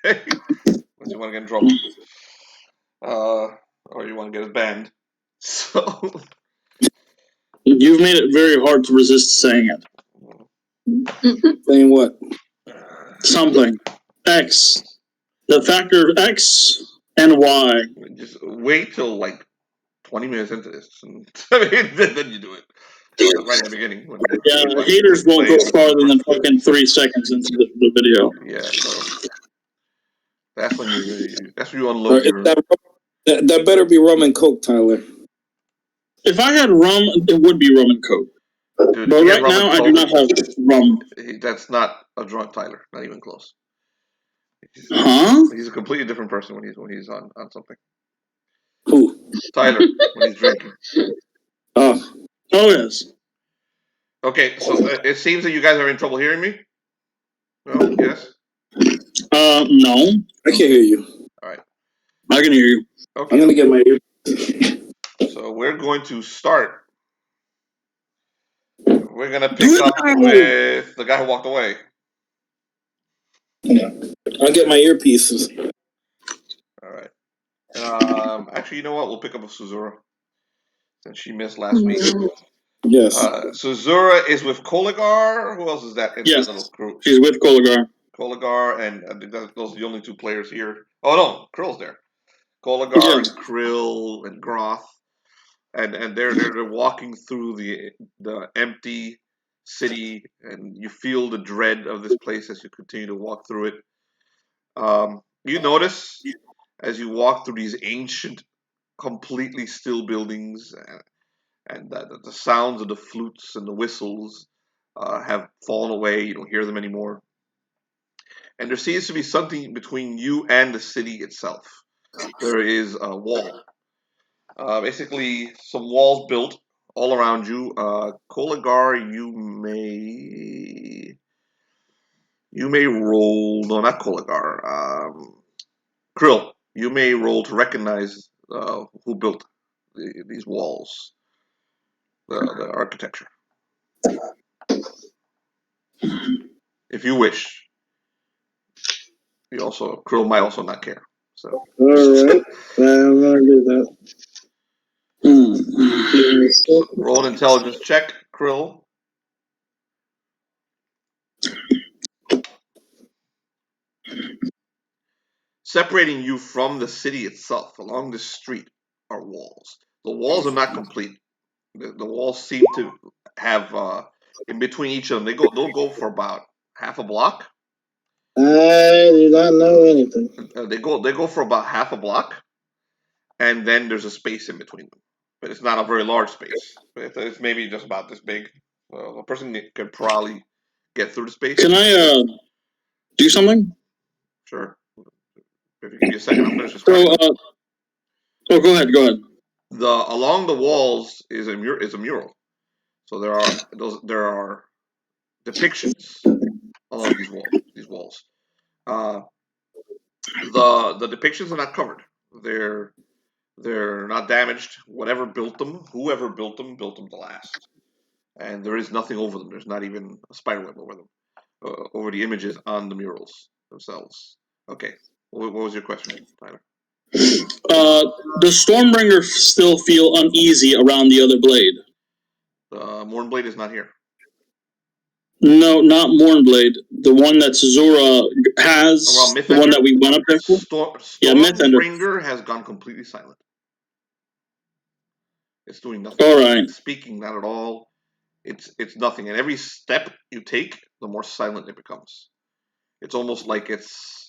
Unless you want to get in trouble. Or you want to get us banned. So... You've made it very hard to resist saying it. Saying what? Something. X. The factor of X and Y. Just wait till like 20 minutes into this. And, then you do it. Right in the beginning. Yeah, haters won't go farther than fucking 3 seconds into the video. Yeah, so that's when you unload your... That better be rum and coke, Tyler. If I had rum, it would be rum and coke. Dude, but right now, I do not have rum. That's not a drunk Tyler. Not even close. He's a completely different person when he's on something. Who? Tyler, when he's drinking. Oh, yes. Okay, so it seems that you guys are in trouble hearing me? No? Yes? No. I can't hear you. All right. I can hear you. Okay. I'm going to get my ear. So we're going to start. We're going to pick up with the guy who walked away. Yeah. I'll get my earpieces. All right. Actually, you know what? We'll pick up with Suzurra. Since she missed last week. Yes. Suzurra is with Koligar. Who else is that in yes. that little group? She's with Koligar. Koligar, and I think those are the only 2 players here. Oh, no. Krill's there. Koligar and Krill and Groth. And they're walking through the empty city, and you feel the dread of this place as you continue to walk through it. You notice as you walk through these ancient, completely still buildings, and the sounds of the flutes and the whistles have fallen away. You don't hear them anymore. And there seems to be something between you and the city itself. There is a wall. Basically, some walls built all around you. Koligar, you may roll. No, not Koligar. Krill, you may roll to recognize who built these walls, the architecture, if you wish. Krill might also not care. So. All right, I'm gonna do that. Roll an intelligence check, Krill. Separating you from the city itself, along the street, are walls. The walls are not complete. The walls seem to have, in between each of them, they'll go for about half a block. I do not know anything. They go for about half a block, and then there's a space in between them. But it's not a very large space. It's maybe just about this big. A person can probably get through the space. Can I do something? Sure. If you give me a second, I'll finish this. So, go ahead. Along the walls is a mural. So there are depictions along these walls. The depictions are not covered. They're not damaged. Whoever built them the last. And there is nothing over them. There's not even a spiderweb over them, over the images on the murals themselves. Okay. What was your question, Tyler? Does Stormbringer still feel uneasy around the other blade? Mournblade is not here. No, not Mournblade. The one that Suzurra has, the one that we went up there for? Stormbringer has gone completely silent. It's doing nothing. All right. It's speaking not at all. It's nothing. And every step you take, the more silent it becomes. It's almost like it's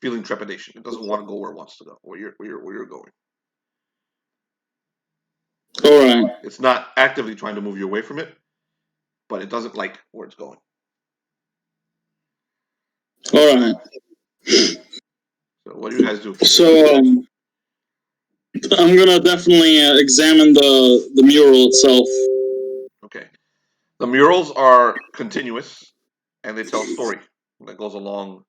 feeling trepidation. It doesn't want to go where it wants to go, where you're going. All right. It's not actively trying to move you away from it, but it doesn't like where it's going. All right. So what do you guys do? So I'm gonna definitely examine the mural itself. Okay. The murals are continuous, and they tell a story that goes along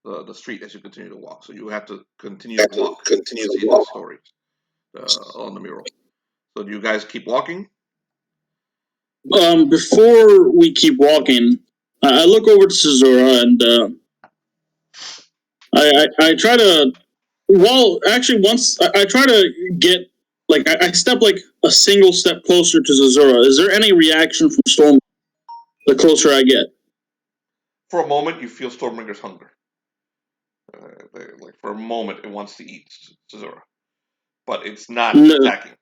the street as you continue to walk. So you have to continue to walk to see the stories on the mural. So do you guys keep walking? Before we keep walking, I look over to Suzurra and I try to. Well, actually, once I try to get I step a single step closer to Suzurra. Is there any reaction from Storm the closer I get? For a moment, you feel Stormbringer's hunger. For a moment, it wants to eat Suzurra, but it's not attacking.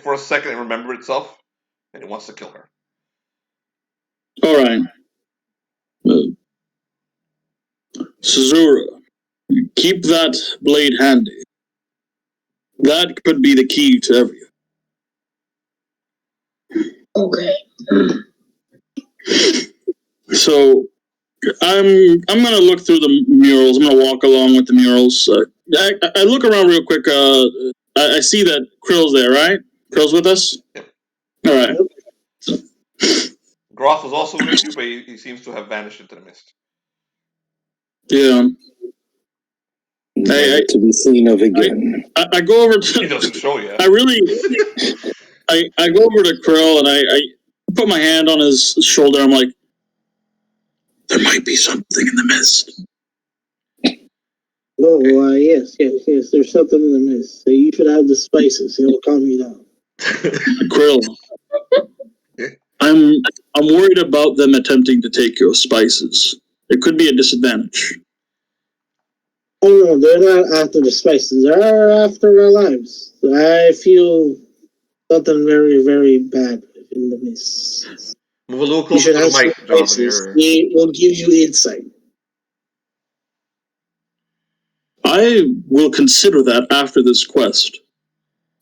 For a second, it remembered itself, and it wants to kill her. All right, Suzurra, keep that blade handy. That could be the key to everything. Okay. So I'm gonna look through the murals. I'm gonna walk along with the murals. I look around real quick. I see that Krill's there, right? Krill's with us. Yep. All right. Groth was also with you, but he seems to have vanished into the mist. Yeah. To be seen of again. I go over to. He doesn't show yet. I go over to Krill and I put my hand on his shoulder. I'm like, there might be something in the mist. Oh, yes. There's something in the mist. So you should have the spices. It'll calm you down. Krill, I'm worried about them attempting to take your spices. It could be a disadvantage. Oh no, they're not after the spices. They're after our lives. I feel something very, very bad in the mist. Move a little closer to the mic, Jonathan. It will give you insight. I will consider that after this quest.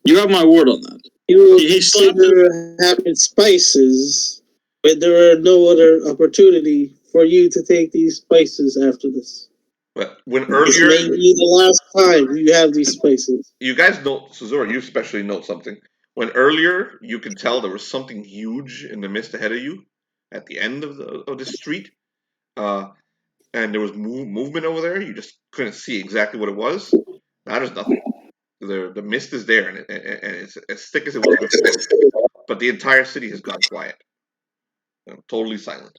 You have my word on that. You will consider having spices, but there are no other opportunity for you to take these spices after this. But when earlier, this may be the last time you have these spices. You guys know, Suzurra, you especially know something. When earlier you could tell there was something huge in the mist ahead of you, at the end of the street, and there was movement over there. You just couldn't see exactly what it was. Now there's nothing. The mist is there, and it's as thick as it was before. But the entire city has gone quiet, totally silent.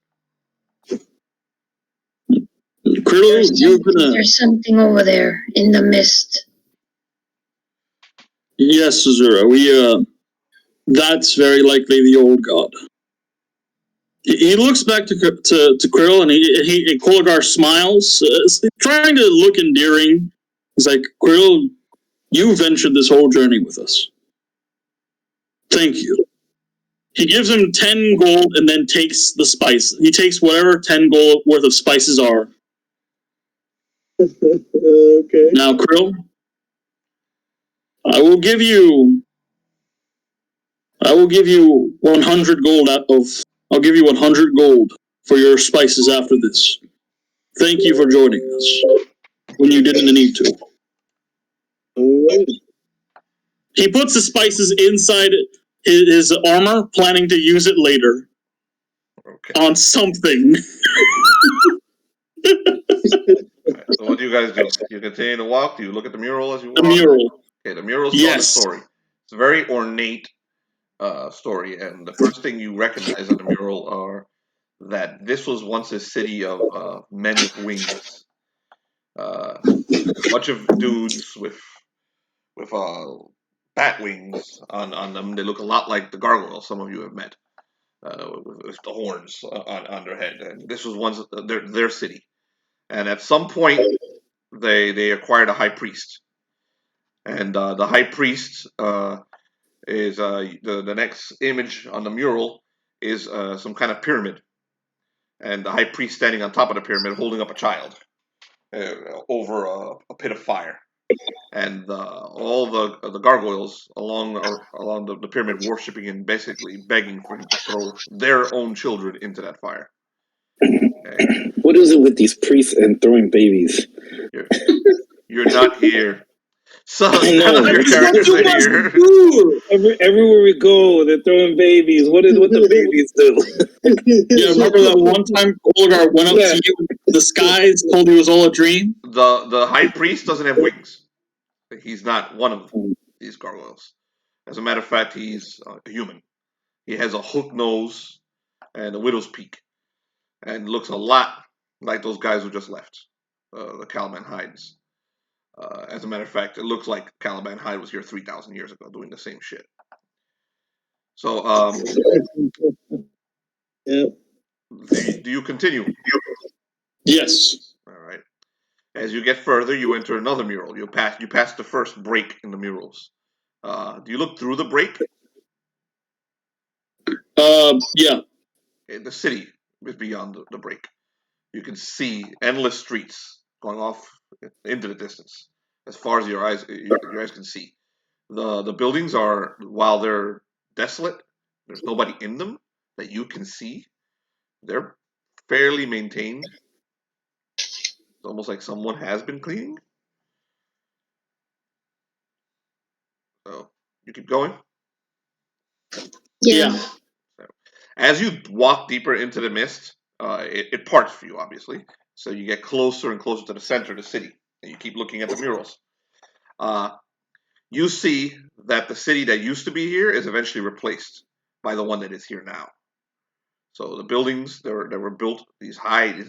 There's something over there in the mist. Yes, Suzurra. That's very likely the old god. He looks back to Krill, and he Koligar smiles, trying to look endearing. He's like, Krill, you ventured this whole journey with us. Thank you. He gives him 10 gold and then takes the spice. He takes whatever 10 gold worth of spices are. Okay. Now, Krill, I will give you 100 gold I'll give you 100 gold for your spices after this. Thank you for joining us when you didn't need to. He puts the spices inside his armor, planning to use it later on something. Right, so what do you guys do? You continue to walk? Do you look at the mural as you walk? The mural. Okay, the mural's telling a story. It's a very ornate story, and the first thing you recognize on the mural are that this was once a city of men with wings. A bunch of dudes with bat wings on them. They look a lot like the gargoyles some of you have met, with the horns on their head. And this was once their city. And at some point, they acquired a high priest. And the high priest is the next image on the mural is some kind of pyramid. And the high priest standing on top of the pyramid holding up a child over a pit of fire. And all the gargoyles along the pyramid worshiping and basically begging for him to throw their own children into that fire. Okay. What is it with these priests and throwing babies? You're not here. So none of your characters are here. Everywhere we go, they're throwing babies. What the babies do? Yeah, remember that one time Koligar went up to you in the skies, told you it was all a dream? The high priest doesn't have wings. He's not one of these gargoyles. As a matter of fact, he's a human. He has a hook nose and a widow's peak, and looks a lot like those guys who just left. the Caliban Hydes. As a matter of fact, it looks like Caliban Hyde was here 3,000 years ago doing the same shit. So, Yep. do you continue? Yes. All right. As you get further, you enter another mural. You pass the first break in the murals. Do you look through the break? Yeah. The city is beyond the break. You can see endless streets going off into the distance, as far as your eyes can see. The buildings are, while they're desolate, there's nobody in them that you can see. They're fairly maintained. It's almost like someone has been cleaning. So you keep going. Yeah. As you walk deeper into the mist, it parts for you, obviously. So you get closer and closer to the center of the city, and you keep looking at the murals. You see that the city that used to be here is eventually replaced by the one that is here now. So the buildings that were built, these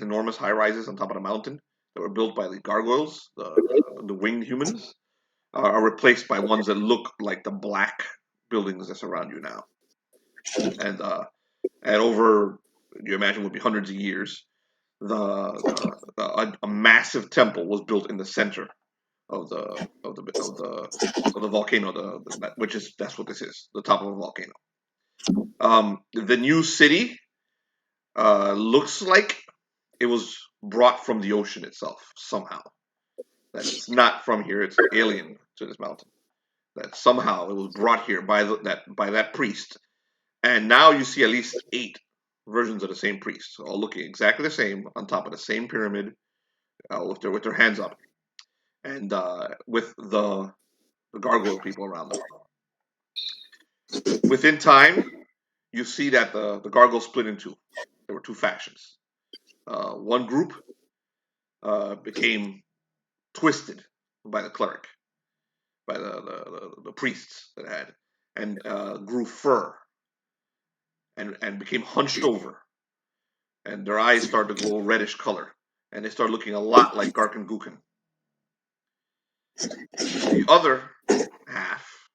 enormous high rises on top of the mountain that were built by the gargoyles, the winged humans, are replaced by ones that look like the black buildings that surround you now. And over, you imagine, would be hundreds of years, a massive temple was built in the center of the volcano, that's what this is, the top of a volcano. The new city looks like it was brought from the ocean itself somehow. That it's not from here; it's alien to this mountain. That somehow it was brought here by that priest, and now you see at least 8 versions of the same priest, all looking exactly the same on top of the same pyramid, with their hands up, and with the gargoyle people around them. Within time, you see that the gargoyles split in two. There were 2 factions. One group became twisted by the cleric, by the priests that had, and grew fur, and became hunched over, and their eyes started to glow reddish color, and they started looking a lot like Gark and Guken. The other half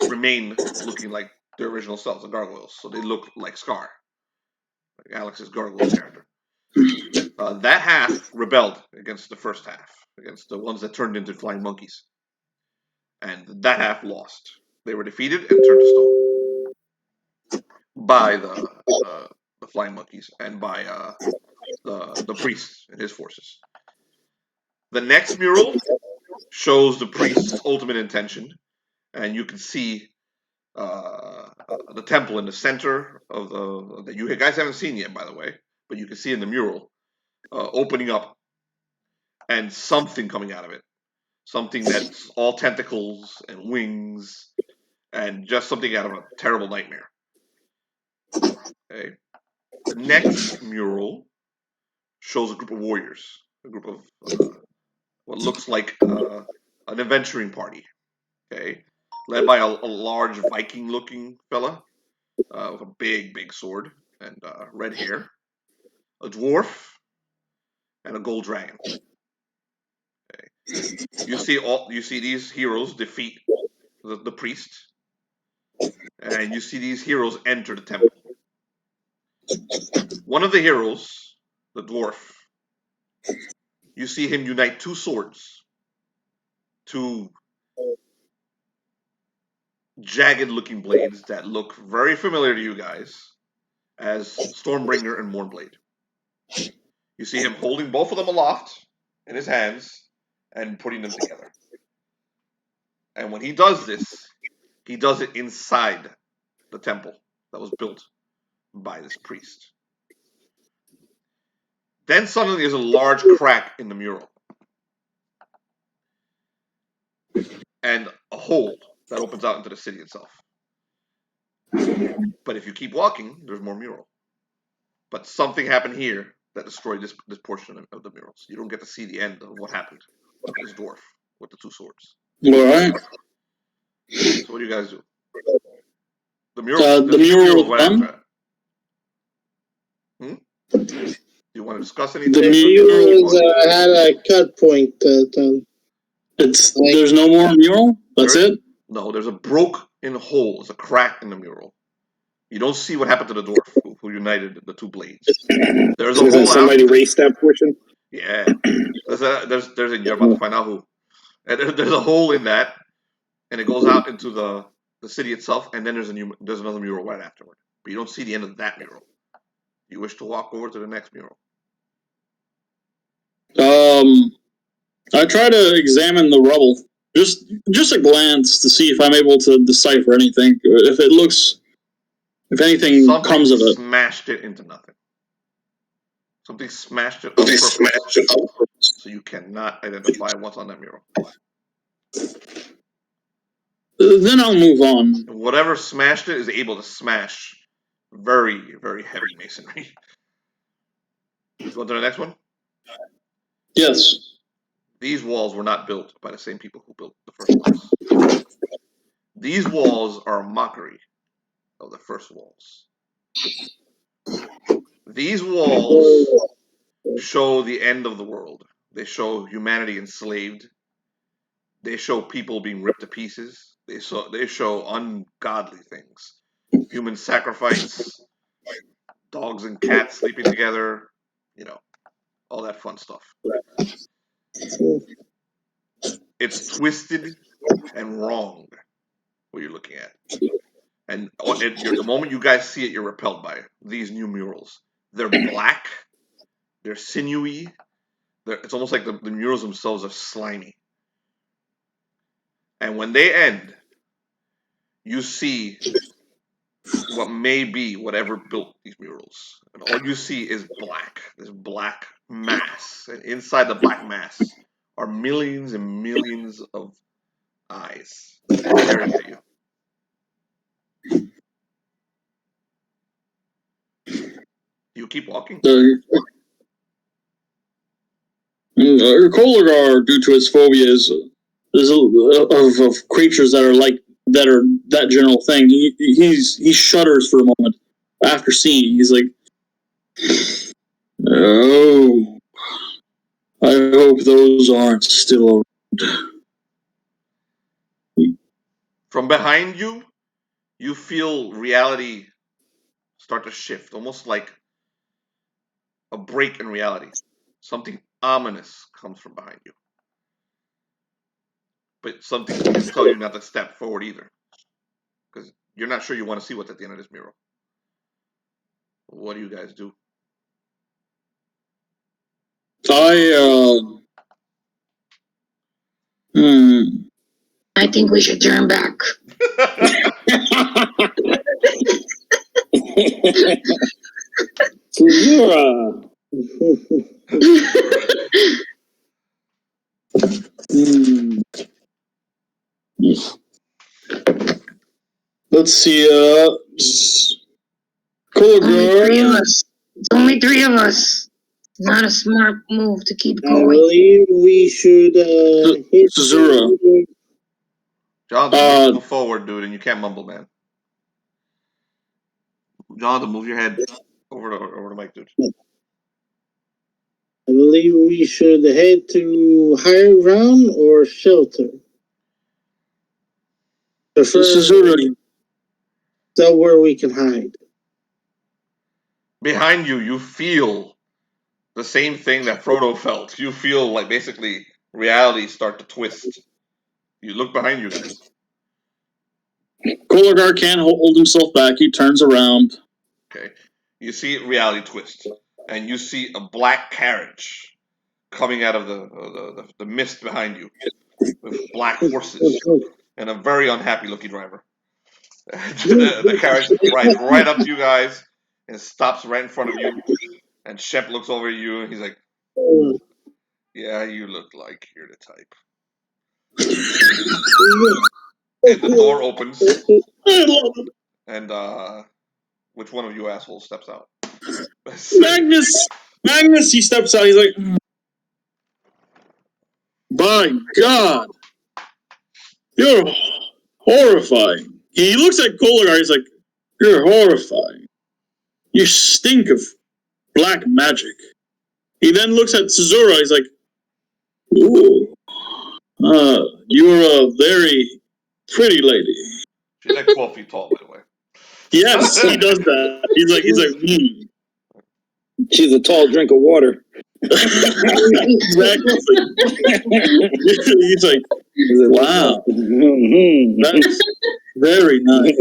remain looking like their original selves, the gargoyles, so they look like Scar, like Alex's gargoyle character. That half rebelled against the first half, against the ones that turned into flying monkeys. And that half lost. They were defeated and turned to stone by the flying monkeys and by the priest and his forces. The next mural shows the priest's ultimate intention, and you can see the temple in the center of that you guys haven't seen yet, by the way, but you can see in the mural opening up and something coming out of it. Something that's all tentacles and wings, and just something out of a terrible nightmare. Okay. The next mural shows a group of warriors, a group of what looks like an adventuring party. Okay, led by a large Viking-looking fella with a big sword and red hair, a dwarf, and a gold dragon. Okay. You see these heroes defeat the priest, and you see these heroes enter the temple. One of the heroes, the dwarf, you see him unite 2 swords, 2 jagged-looking blades that look very familiar to you guys as Stormbringer and Mournblade. You see him holding both of them aloft in his hands and putting them together. And when he does this, he does it inside the temple that was built by this priest. Then suddenly there's a large crack in the mural and a hole that opens out into the city itself. But if you keep walking, there's more mural. But something happened here that destroyed this portion of the murals. You don't get to see the end of what happened to this dwarf with the 2 swords. All right. So what do you guys do? The mural. The mural went after that. you want to discuss anything? The murals had a cut point. There's no more mural? That's it? No, there's a broken hole. There's a crack in the mural. You don't see what happened to the dwarf who united the two blades. There's a hole. Somebody erased that portion? Yeah. You're about to find out who. And there's a hole in that, and it goes out into the city itself, and then there's another mural right afterward. But you don't see the end of that mural. You wish to walk over to the next mural. I try to examine the rubble. Just a glance to see if I'm able to decipher anything. If anything Something comes of it. Smashed it into nothing. Something smashed it on purpose. So you cannot identify what's on that mural. Then I'll move on. And whatever smashed it is able to smash very, very heavy masonry. Go on to the next one? Yes. These walls were not built by the same people who built the first ones. These walls are a mockery of the first walls. These walls show the end of the world. They show humanity enslaved. They show people being ripped to pieces. They show ungodly things. Human sacrifice, dogs and cats sleeping together, all that fun stuff. It's twisted and wrong what you're looking at. And the moment you guys see it, you're repelled by it. These new murals. They're black. They're sinewy. It's almost like the murals themselves are slimy. And when they end, you see what may be whatever built these murals. And all you see is black. This black mass. And inside the black mass are millions and millions of eyes staring at you. You keep walking. Koligar, due to his phobias of creatures that are that general thing, he shudders for a moment after seeing. He's like, "Oh, I hope those aren't still around." From behind you, you feel reality start to shift, almost like a break in reality. Something ominous comes from behind you. But something doesn't tell you not to step forward either. Because you're not sure you want to see what's at the end of this mural. What do you guys do? I think we should turn back. Suzurra. Let's see, Koligar. It's only three of us. Not a smart move to keep I going. believe we should hit Suzurra. Jonathan, move forward, dude, and you can't mumble, man. Jonathan, move your head over the mic, dude. I believe we should head to higher ground or shelter. Suzurra. So where we can hide. Behind you, you feel the same thing that Frodo felt. You feel like basically reality start to twist. You look behind you guys. Koligar can't hold himself back. He turns around. Okay. You see reality twist. And you see a black carriage coming out of the mist behind you with black horses and a very unhappy looking driver. The carriage rides right up to you guys and stops right in front of you. And Shep looks over at you and he's like, "Yeah, you look like you're the type." And the door opens. And which one of you assholes steps out? Magnus, he steps out. He's like, "By God, you're horrifying." He looks at Koligar. He's like, "You're horrifying. You stink of black magic." He then looks at Suzurra. He's like, "Ooh, you're a very pretty lady." She's like 12 feet tall, by the way. Yes, he does that. He's like, She's a tall drink of water. Exactly. He's like, wow, that's very nice.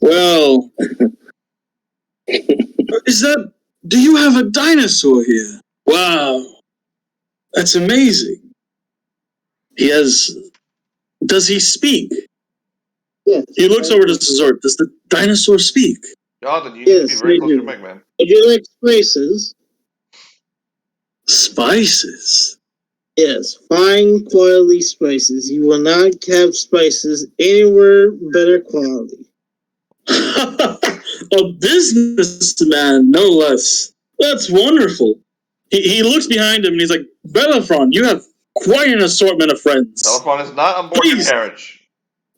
Well, do you have a dinosaur here? Wow, that's amazing. Does he speak? Yes. He looks over to Suzurra. Does the dinosaur speak? Yeah, then you need to be very close to your mic, man. Would you like spices? Spices? Yes, fine quality spices. You will not have spices anywhere better quality. A businessman, no less. That's wonderful. He looks behind him and he's like, Bellerophon, you have quite an assortment of friends. Bellerophon is not on board your carriage.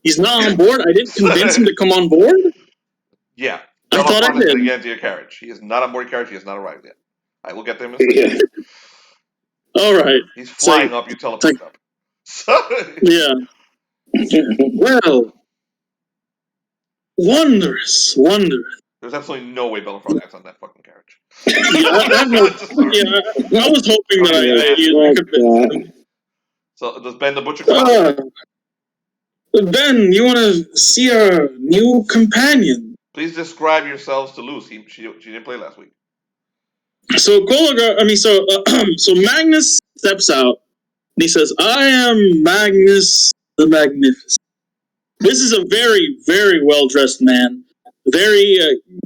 He's not on board? I didn't convince him to come on board? Yeah. I thought I Bellerophon is going to did. get into your carriage. He is not on board your carriage. He has not arrived yet. I will get to him in a second. All right. He's flying up. You teleport up. Yeah. Well, wondrous. There's absolutely no way Bellerophon acts on that fucking carriage. I was hoping that I could. So does Ben the Butcher come out? Ben, you want to see our new companion? Please describe yourselves to Luz. She didn't play last week. So Koligar, so Magnus steps out and he says, "I am Magnus the Magnificus." This is a very, very well-dressed man. Very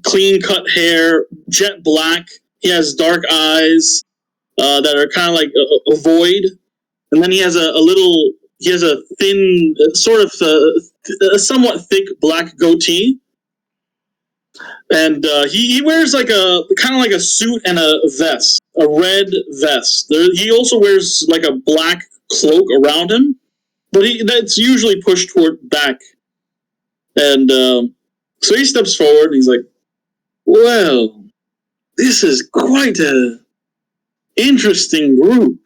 clean-cut hair, jet black. He has dark eyes that are kind of like a void. And then he has a thin, sort of a somewhat thick black goatee. And he wears like kind of like a suit and a vest, a red vest. He also wears like a black cloak around him, but that's usually pushed toward back. And so he steps forward and he's like, well, this is quite a interesting group.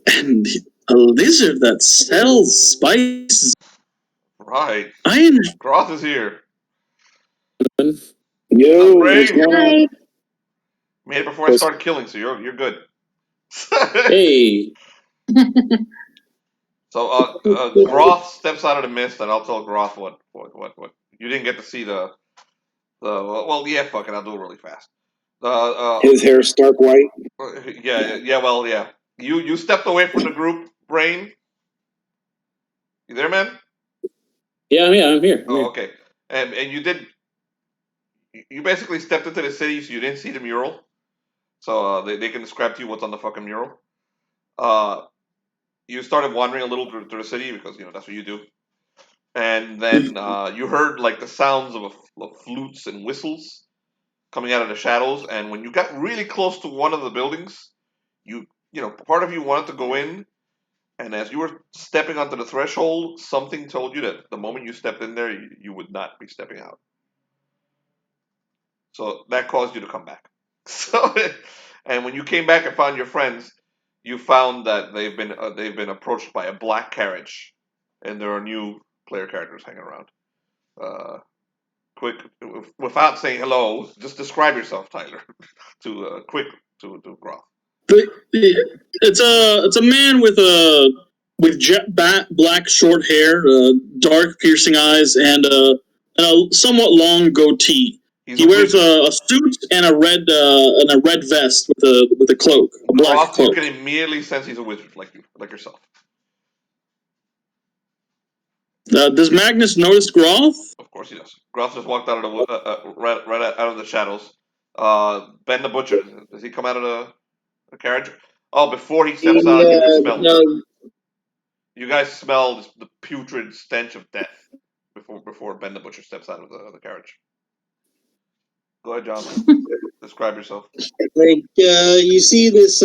And a lizard that sells spices. Right. Groth is here. Yo, what's going on? Made it before I started killing, so you're good. Hey. So Groth steps out of the mist, and I'll tell Groth what. You didn't get to see the. Well, yeah, fuck it, I'll do it really fast. His hair stark white. Yeah. You stepped away from the group, Brain. You there, man? Yeah, I'm here. Okay. And you did. You basically stepped into the city, so you didn't see the mural. So they can describe to you what's on the fucking mural. You started wandering a little through the city because that's what you do. And then you heard like the sounds of flutes and whistles coming out of the shadows. And when you got really close to one of the buildings, part of you wanted to go in. And as you were stepping onto the threshold, something told you that the moment you stepped in there, you would not be stepping out. So that caused you to come back. And when you came back and found your friends, you found that they've been approached by a black carriage, and there are new player characters hanging around. Quick, without saying hello, just describe yourself, Tyler, to Groth. It's a man with jet black short hair, dark piercing eyes, and a somewhat long goatee. He wears a suit and a red vest with a cloak, a black cloak. You can immediately sense he's a wizard, like yourself. Does Magnus notice Groth? Of course he does. Groth just walked out of the right out of the shadows. Ben the Butcher, does he come out of the carriage? Oh, before he steps out, you can smell. No. You guys smell the putrid stench of death before Ben the Butcher steps out of the carriage. Go ahead, John. Describe yourself. Like you see this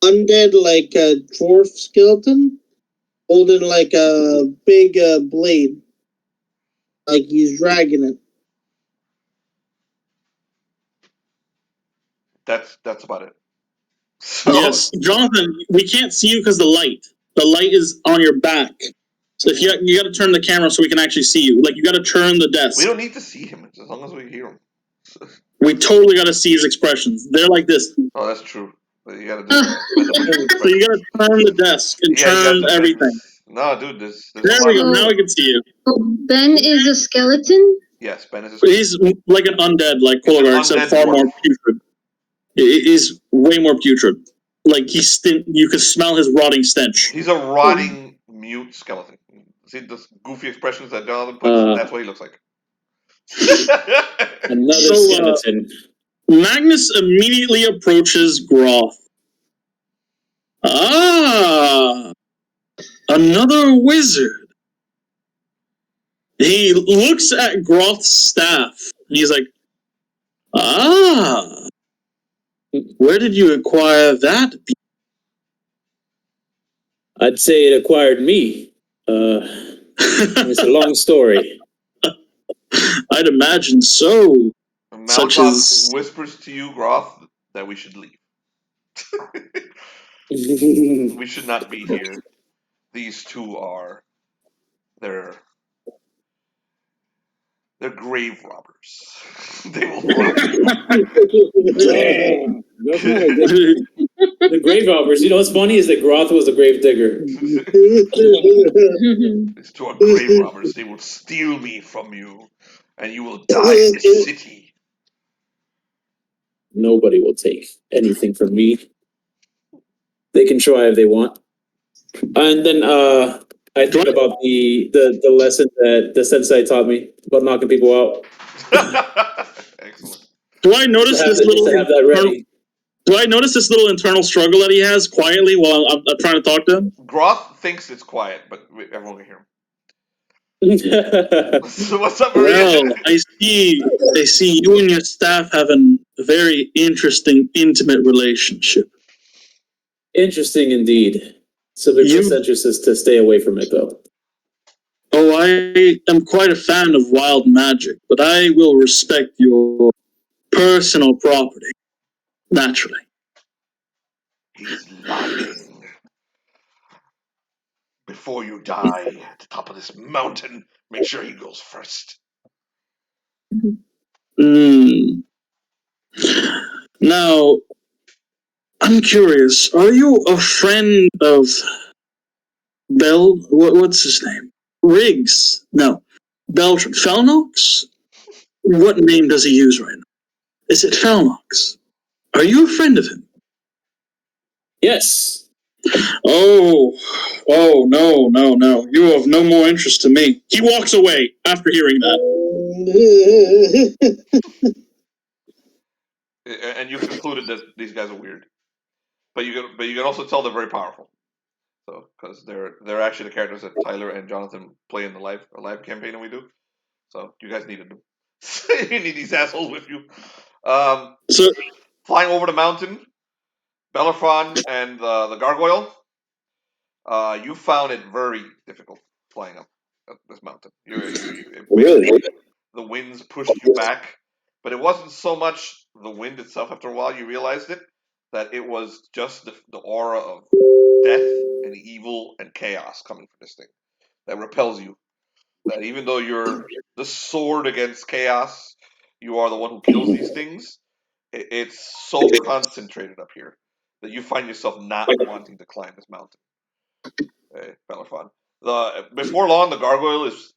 undead dwarf skeleton holding like a big blade, like he's dragging it. That's about it. So, yes, Jonathan, we can't see you because the light. The light is on your back. So if you got to turn the camera so we can actually see you. Like you got to turn the desk. We don't need to see him as long as we hear him. We totally got to see his expressions. They're like this. Oh, that's true. But you got to do that. So you got to turn the desk and turn everything. No, dude, there's there we go. Now we can see you. Ben is a skeleton? Yes, Ben is a skeleton. He's like an undead, like Koligar, except far more putrid. He's way more putrid. Like you can smell his rotting stench. He's a rotting mute skeleton. See the goofy expressions that Jonathan puts? That's what he looks like. Another skeleton. Magnus immediately approaches Groth. Ah, another wizard. He looks at Groth's staff and he's like, ah, where did you acquire that? I'd say it acquired me. It's a long story. I'd imagine so. Malkoff whispers to you, Groth, that we should leave. We should not be here. These two are... They're grave robbers. They will rob you. The grave robbers. You know what's funny is that Groth was a grave digger. These two are grave robbers. They will steal me from you, and you will die in this city. Nobody will take anything from me. They can try if they want. And then I think about the lesson that the sensei taught me about knocking people out. Excellent. Do I notice this little internal struggle that he has quietly while I'm trying to talk to him? Groth thinks it's quiet, but everyone can hear him. So what's up, Maria? Well, I see you and your staff have a very interesting, intimate relationship. Interesting indeed. So the consensus is to stay away from it, though. Oh, I am quite a fan of wild magic, but I will respect your personal property. Naturally. He's lying. Before you die at the top of this mountain, make sure he goes first. Now, I'm curious. Are you a friend of what's his name? Riggs? No. Beltran. Felnox? What name does he use right now? Is it Felnox? Are you a friend of him? Yes. Oh, no. You are of no more interest to me. He walks away after hearing that. And you've concluded that these guys are weird. But you can also tell they're very powerful. So, because they're actually the characters that Tyler and Jonathan play in the live campaign that we do. So you guys needed them. You need these assholes with you. So, flying over the mountain, Bellerophon and the gargoyle. You found it very difficult flying up this mountain. Really? The winds pushed you back, but it wasn't so much the wind itself. After a while, you realized that it was just the aura of death and evil and chaos coming from this thing that repels you. That even though you're the sword against chaos, you are the one who kills these things. It's so concentrated up here that you find yourself not wanting to climb this mountain. Bellerophon. Before long, the gargoyle is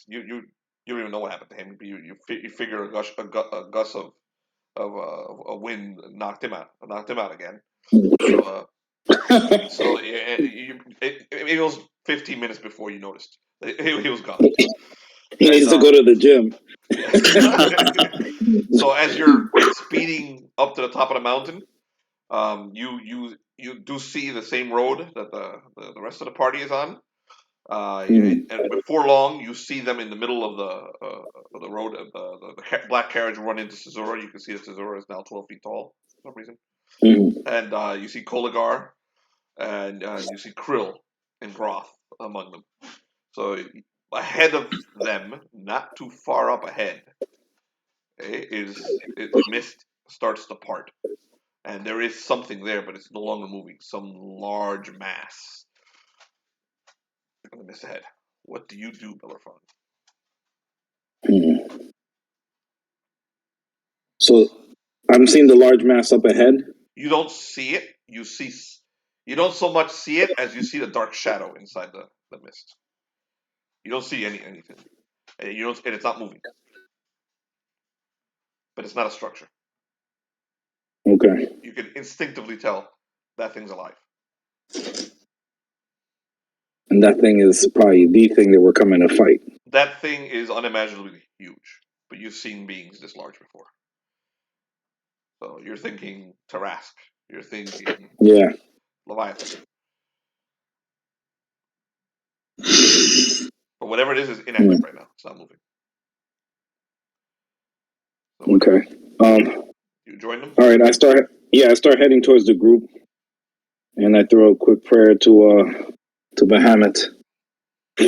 you don't even know what happened to him. You figure a gust of wind knocked him out again. So it was 15 minutes before you noticed. He was gone. He needs to go to the gym. So as you're speeding up to the top of the mountain, you do see the same road that the rest of the party is on. And before long, you see them in the middle of the road. The black carriage run into Suzurra. You can see that Suzurra is now 12 feet tall for some reason. And you see Koligar, and you see Krill and Groth among them. So ahead of them, not too far up ahead, is mist starts to part. And there is something there, but it's no longer moving. Some large mass on the mist ahead. What do you do, Bellerophon? So I'm seeing the large mass up ahead. You don't see it. You don't so much see it as you see the dark shadow inside the mist. You don't see anything. And it's not moving. But it's not a structure. Okay. You can instinctively tell that thing's alive. And that thing is probably the thing that we're coming to fight. That thing is unimaginably huge, but you've seen beings this large before. So you're thinking Tarask. You're thinking Leviathan. But whatever it is inactive right now. It's not moving. So Okay. You join them? All right. I start heading towards the group, and I throw a quick prayer to Bahamut.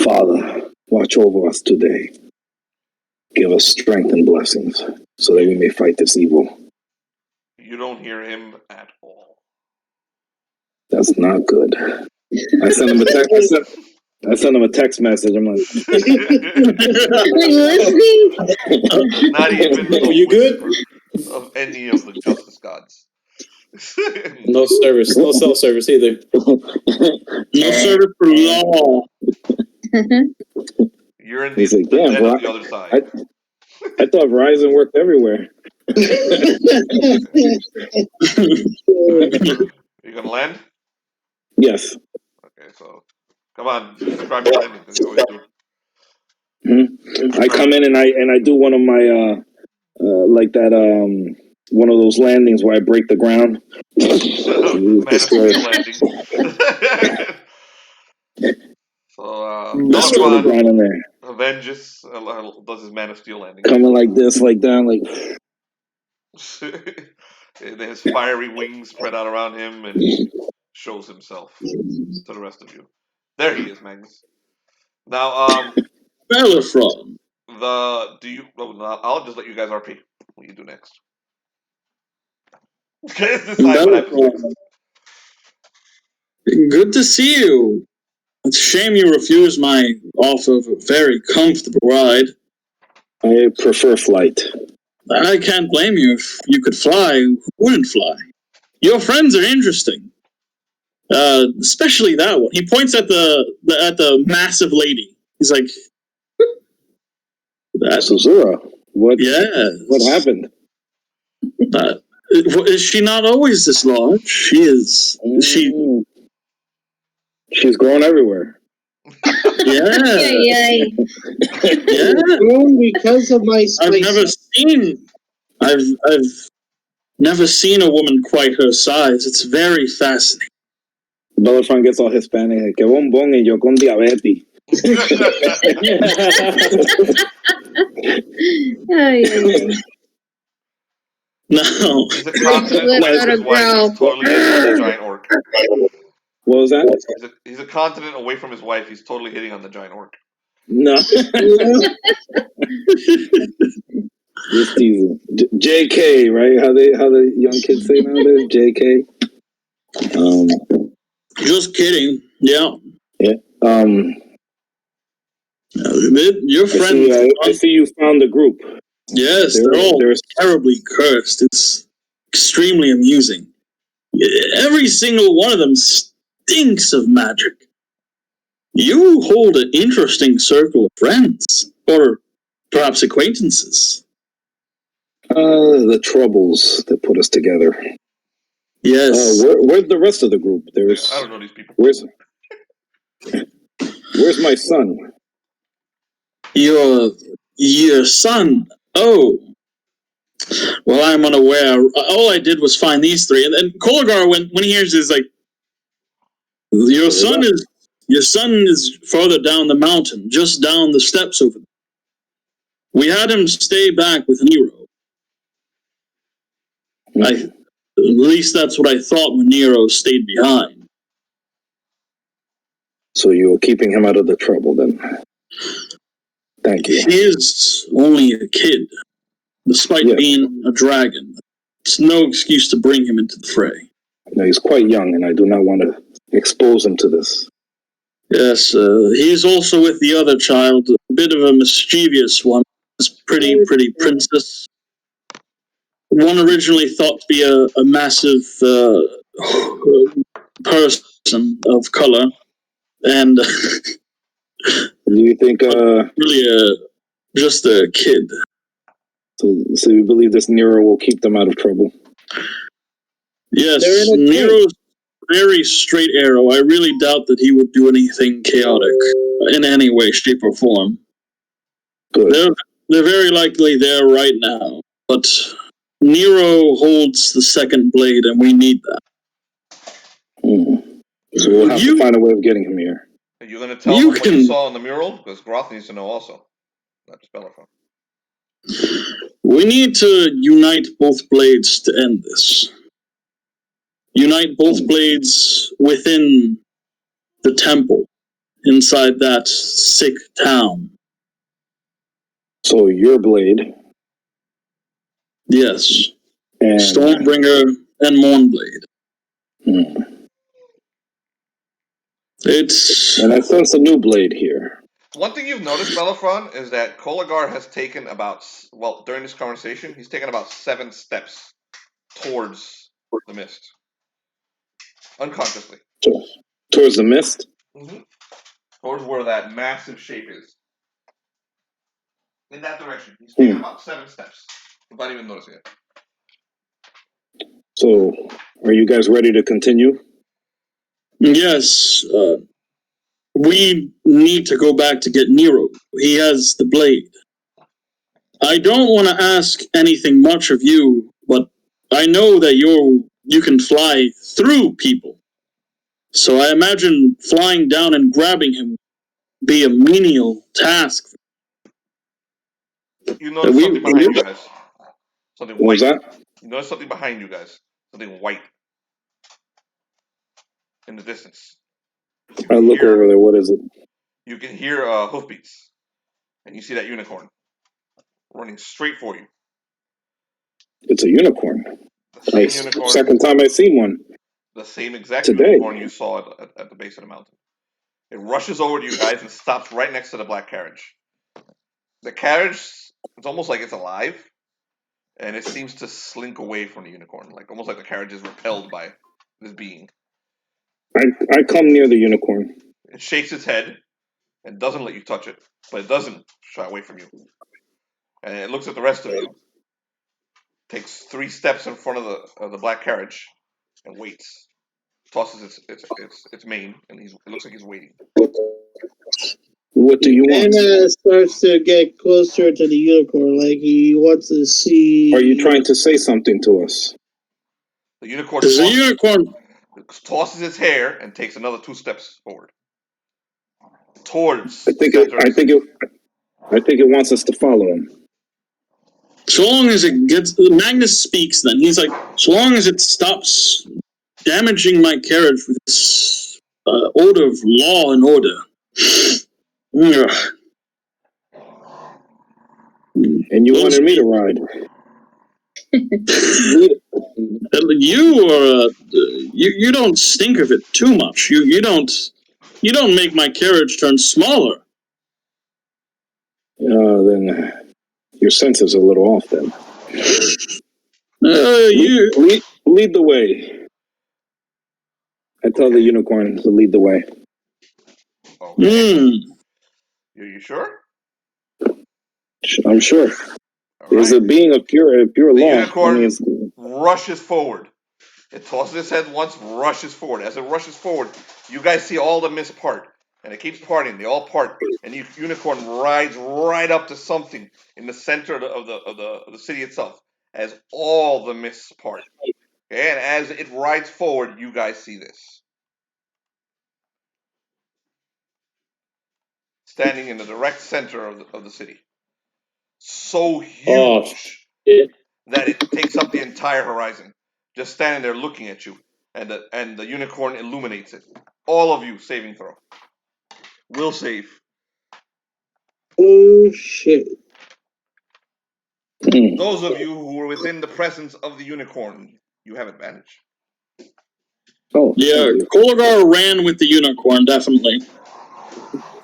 Father, watch over us today. Give us strength and blessings so that we may fight this evil. You don't hear him at all. That's not good. I send him a text. I send him a text message. I'm like, Are you listening? Not even Are you good? of any of the justice gods. No service, no self-service either. No service for law. You're in He's like, the damn, dead bro, of the other side. I thought Verizon worked everywhere. You gonna land? Yes. Okay, so come on, describe your landing because you always do. I come in and I do one of my like that one of those landings where I break the ground. Man of Steel landing. So Destroy the ground in there. Avenges does his Man of Steel landing. Coming like this, like down, like. His fiery wings spread out around him, and he shows himself to the rest of you. There he is, Magnus. Now, Bellerophon. I'll just let you guys RP. What do you do next? Okay, decide what happens next. Good to see you. It's a shame you refused my offer of a very comfortable ride. I prefer flight. I can't blame you. If you could fly, who wouldn't fly? Your friends are interesting. Especially that one. He points at the massive lady. He's like, That's Suzurra. What? Yeah. What happened? Is she not always this large? She is. She's grown everywhere. Yeah. Yeah. Because of my space. I've never seen a woman quite her size. It's very fascinating. Bellerophon gets all Hispanic. Que bombón y yo con diabetes. No. He's a continent away from his wife. He's totally hitting on the giant orc. What was that? He's a continent away from his wife. He's totally hitting on the giant orc. No. Just teasing. JK, right? How the young kids say nowadays? JK. Just kidding. Yeah. Yeah. Your friends. I see you found the group. Yes, they're all terribly cursed. It's extremely amusing. Every single one of them stinks of magic. You hold an interesting circle of friends, or perhaps acquaintances. The troubles that put us together. Yes. Where's the rest of the group? I don't know these people. Where's my son? Your son? Oh. Well, I'm unaware. All I did was find these three. And Koligar, when he hears this, like, Your son is farther down the mountain, just down the steps over there. We had him stay back with Nero. At least that's what I thought when Nero stayed behind. So you were keeping him out of the trouble, then. Thank you. He is only a kid, despite being a dragon. it's no excuse to bring him into the fray. Now, he's quite young, and I do not want to expose him to this. Yes, he's also with the other child, a bit of a mischievous one. This pretty princess. One originally thought to be a massive person of color, and Do you think, really just a kid. so you believe this Nero will keep them out of trouble? Yes, Nero's very straight arrow. I really doubt that he would do anything chaotic in any way, shape, or form. Good. They're very likely there right now, but Nero holds the second blade, and we need that. So we'll have to find a way of getting him here. Are you going to tell them what you saw on the mural? Because Groth needs to know also. Not just Bellerophon. We need to unite both blades to end this. Unite both blades within the temple, inside that sick town. So your blade. Yes. And Stormbringer and Moonblade. And I sense a new blade here. One thing you've noticed, Bellerophon, is that Koligar has taken during this conversation, he's taken about 7 steps towards the mist. Unconsciously. Towards the mist? Mm-hmm. Towards where that massive shape is. In that direction. He's taken about 7 steps without even noticing it. So, are you guys ready to continue? Yes. We need to go back to get Nero. He has the blade. I don't want to ask anything much of you, but I know that you can fly through people. So I imagine flying down and grabbing him would be a menial task. You notice something behind you guys. Something white. What was that? You notice something behind you guys. Something white. In the distance. I look over there. What is it? You can hear hoofbeats. And you see that unicorn running straight for you. It's a unicorn. Unicorn. Second time I see one. The same exact Today. unicorn you saw at the base of the mountain. It rushes over to you guys and stops right next to the black carriage. The carriage, it's almost like it's alive, and it seems to slink away from the unicorn, almost like the carriage is repelled by this being. I come near the unicorn. It shakes its head and doesn't let you touch it, but it doesn't shy away from you. And it looks at the rest of you, takes 3 steps in front of the black carriage, and waits. Tosses its mane, and it looks like he's waiting. What do you want? And starts to get closer to the unicorn, like he wants to see. Are you trying to say something to us? The unicorn tosses its hair and takes another 2 steps forward. Towards. I think it wants us to follow him. So long as it gets... Magnus speaks then. He's like, so long as it stops damaging my carriage with this odor of law and order. And you wanted me to ride. You don't stink of it too much. You don't make my carriage turn smaller. Then your sense is a little off then. Lead the way. I tell the unicorn to lead the way. Okay. You sure? I'm sure. Right. There's a being of pure law. The unicorn rushes forward. It tosses its head once, rushes forward. As it rushes forward, you guys see all the mist part. And it keeps parting. They all part. And the unicorn rides right up to something in the center of the city itself. As all the mists part. Okay? And as it rides forward, you guys see this. Standing in the direct center of the city. So huge that it takes up the entire horizon. Just standing there looking at you. And the unicorn illuminates it. All of you, saving throw. Will save. Oh, shit. Those of you who were within the presence of the unicorn, you have advantage. Oh, Yeah, Koligar ran with the unicorn, definitely.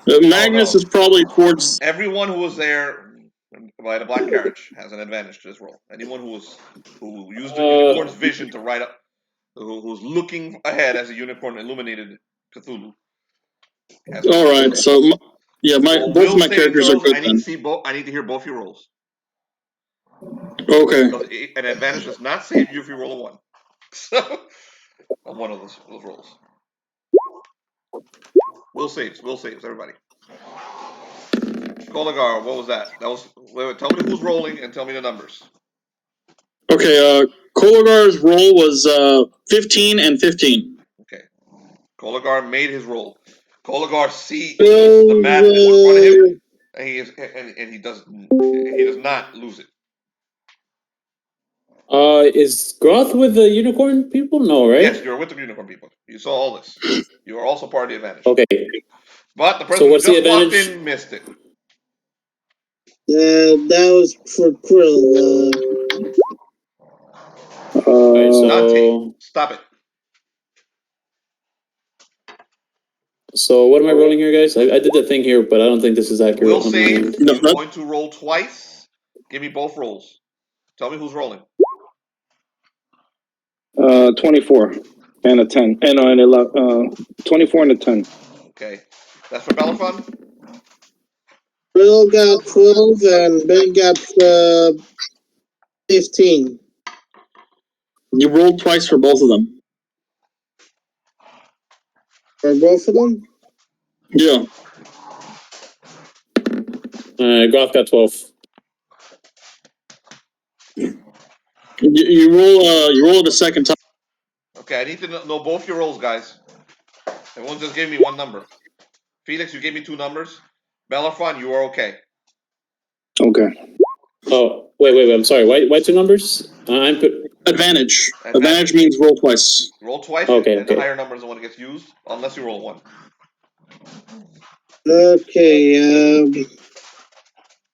Magnus no. is probably towards... Everyone who was there by the black carriage has an advantage to this roll. Anyone who used the unicorn's vision to ride up, who was looking ahead as a unicorn illuminated Cthulhu. Alright, so... Yeah, both of my characters are good I need then. to see both. I need to hear both your rolls. Okay. Because an advantage does not save you if you roll a 1. So, on one of those rolls. Will saves, everybody. Koligar, what was that? That was. Wait, tell me who's rolling and tell me the numbers. Okay, Koligar's roll was 15 and 15. Okay. Koligar made his roll. Koligar sees the madness in front of him, and he does not lose it. Is Groth with the unicorn people? No, right? Yes, you're with the unicorn people. You saw all this. You are also part of the advantage. Okay. But the person who just walked in missed it. That was for Krill. Alright, so Dante, stop it. So what am I rolling here, guys? I did the thing here, but I don't think this is accurate. Will save. You're going to roll twice. Give me both rolls. Tell me who's rolling. 24 and a 10. And an 11. 24 and a 10. Okay. That's for Bellerophon? Krill got 12 and Ben got 15. You rolled twice for both of them. For both of them? Yeah. Groth got 12. You roll it a second time. Okay, I need to know both your rolls, guys. Everyone just gave me one number. Felix, you gave me 2 numbers. Bellerophon, you are okay. Okay. Oh, wait. I'm sorry. Why 2 numbers? I'm Advantage. Advantage means roll twice. Roll twice. Okay. The higher number is the one that gets used, unless you roll 1. Okay.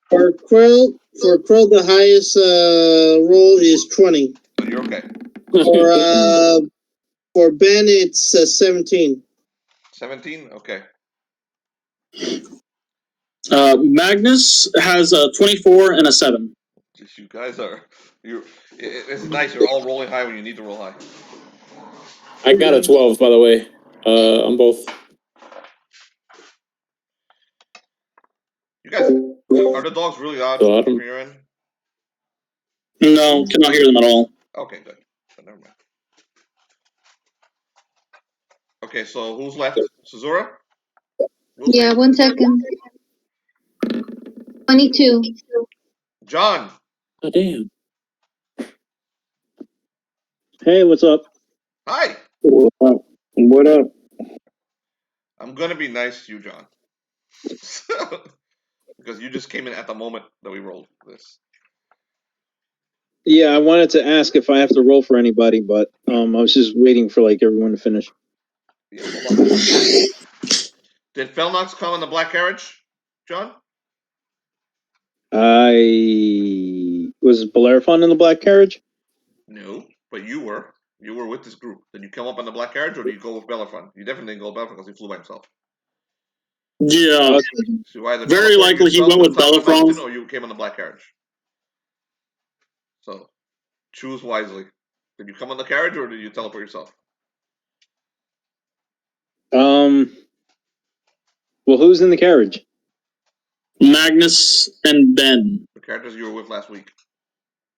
For Krill, the highest roll is 20. So you're okay. For Ben, it's 17. 17? Okay. Magnus has a 24 and a 7. You guys are. It's nice. You're all rolling high when you need to roll high. I got a 12, by the way. On both. You guys, are the dogs really loud from your end? No, cannot hear them at all. Okay, good. So never mind. Okay, so who's left? Suzurra? Yeah, 1 second. 22. John. Oh, damn. Hey, what's up? Hi. What up? I'm gonna be nice to you, John. Because you just came in at the moment that we rolled this. Yeah, I wanted to ask if I have to roll for anybody, but I was just waiting for like everyone to finish. Yeah, did Felnox come on the black carriage, John? Was Bellerophon in the black carriage? No, but you were. You were with this group. Did you come up on the black carriage, or did you go with Bellerophon? You definitely didn't go with Bellerophon because he flew by himself. Yeah. So either very likely he went with Bellerophon, or you came on the black carriage. So choose wisely. Did you come on the carriage, or did you teleport yourself? Well, who's in the carriage? Magnus and Ben. The characters you were with last week.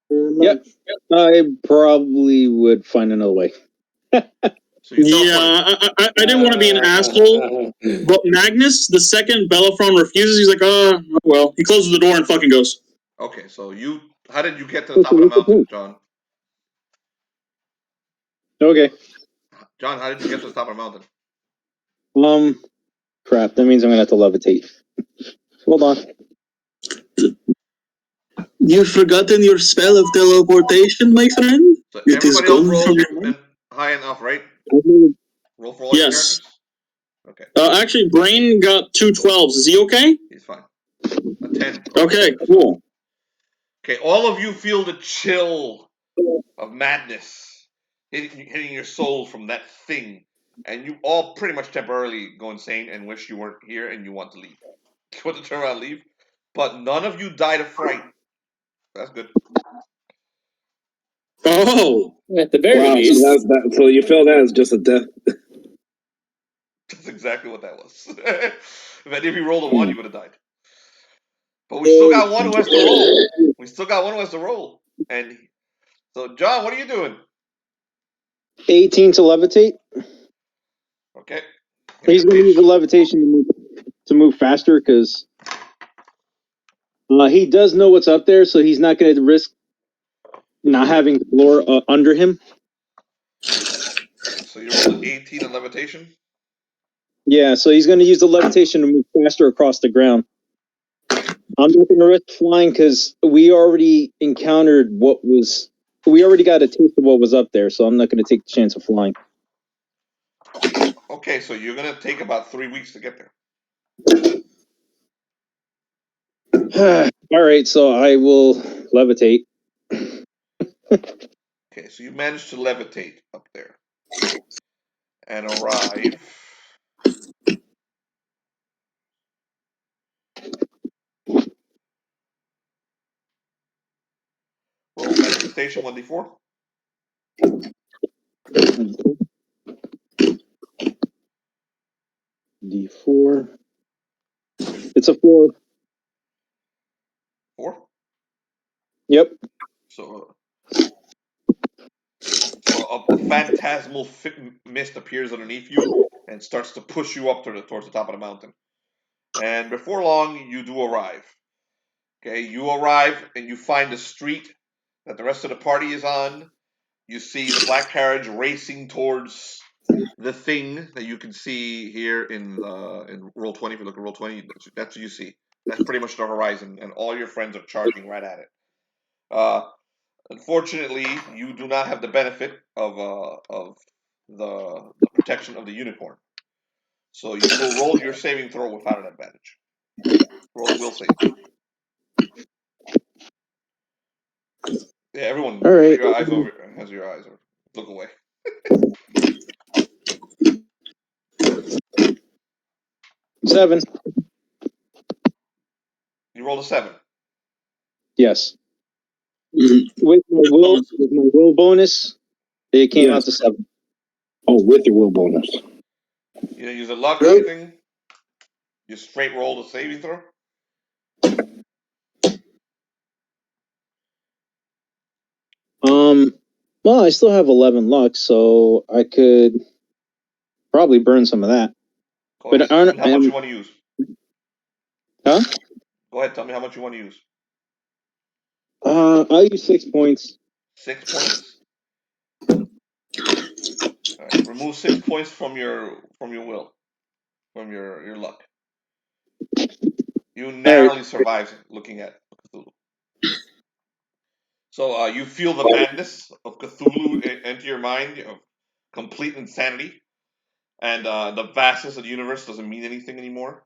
Yep. I probably would find another way. So you I didn't want to be an asshole, but Magnus, the second Bellerophon refuses, he's like, oh, well. He closes the door and fucking goes. Okay, so how did you get to the top of the mountain, John? Okay. John, how did you get to the top of the mountain? Crap, that means I'm gonna have to levitate. Hold on. You've forgotten your spell of teleportation, my friend? So it is gone from your mind. High enough, right? Roll for all yes. your characters? Okay. Actually, Brain got 2 12s. Is he okay? He's fine. A 10. Okay, cool. Okay, all of you feel the chill of madness hitting your soul from that thing, and you all pretty much temporarily go insane and wish you weren't here and you want to leave. You want to turn around and leave, but none of you died of fright. That's good. Oh, At the very Wow, so least. that's that. So you feel that as just a death. That's exactly what that was. If any of you rolled a 1, you would have died. But we still got one who has to roll. We still got one who has to roll. And so, John, what are you doing? 18 to levitate. Okay. He's going to use the levitation to move faster because he does know what's up there, so he's not going to risk not having the floor under him. So you rolled an 18 on levitation? Yeah, so he's going to use the levitation to move faster across the ground. I'm not going to risk flying because we already encountered we already got a taste of what was up there, so I'm not going to take the chance of flying. Okay, so you're going to take about 3 weeks to get there. All right, so I will levitate. Okay, so you managed to levitate up there and arrive. Roll manifestation 1d4. D4. It's a 4. 4. Yep. So a phantasmal mist appears underneath you and starts to push you up towards the top of the mountain. And before long, you do arrive. Okay, you arrive and you find the street that the rest of the party is on. You see the black carriage racing towards the thing that you can see here in roll 20. If you look at roll 20, that's what you see. That's pretty much the horizon, and all your friends are charging right at it. Unfortunately, you do not have the benefit of the protection of the unicorn. So you will roll your saving throw without an advantage. Roll a will save. Yeah, everyone, All right. put your eyes over. Has your eyes over. Look away. 7. You rolled a 7. Yes. Mhm. With my will bonus, it came out to 7. Oh, with your will bonus. You didn't use a luck or anything. You straight rolled a saving throw. Well, I still have 11 luck, so I could probably burn some of that. Go ahead. Tell me how much you want to use. Huh? Go ahead. Tell me how much you want to use. I'll use 6 points. 6 points. All right. Remove 6 points from your will, from your luck. You narrowly survive looking at Cthulhu. So you feel the madness of Cthulhu enter your mind, of complete insanity, and the vastness of the universe doesn't mean anything anymore.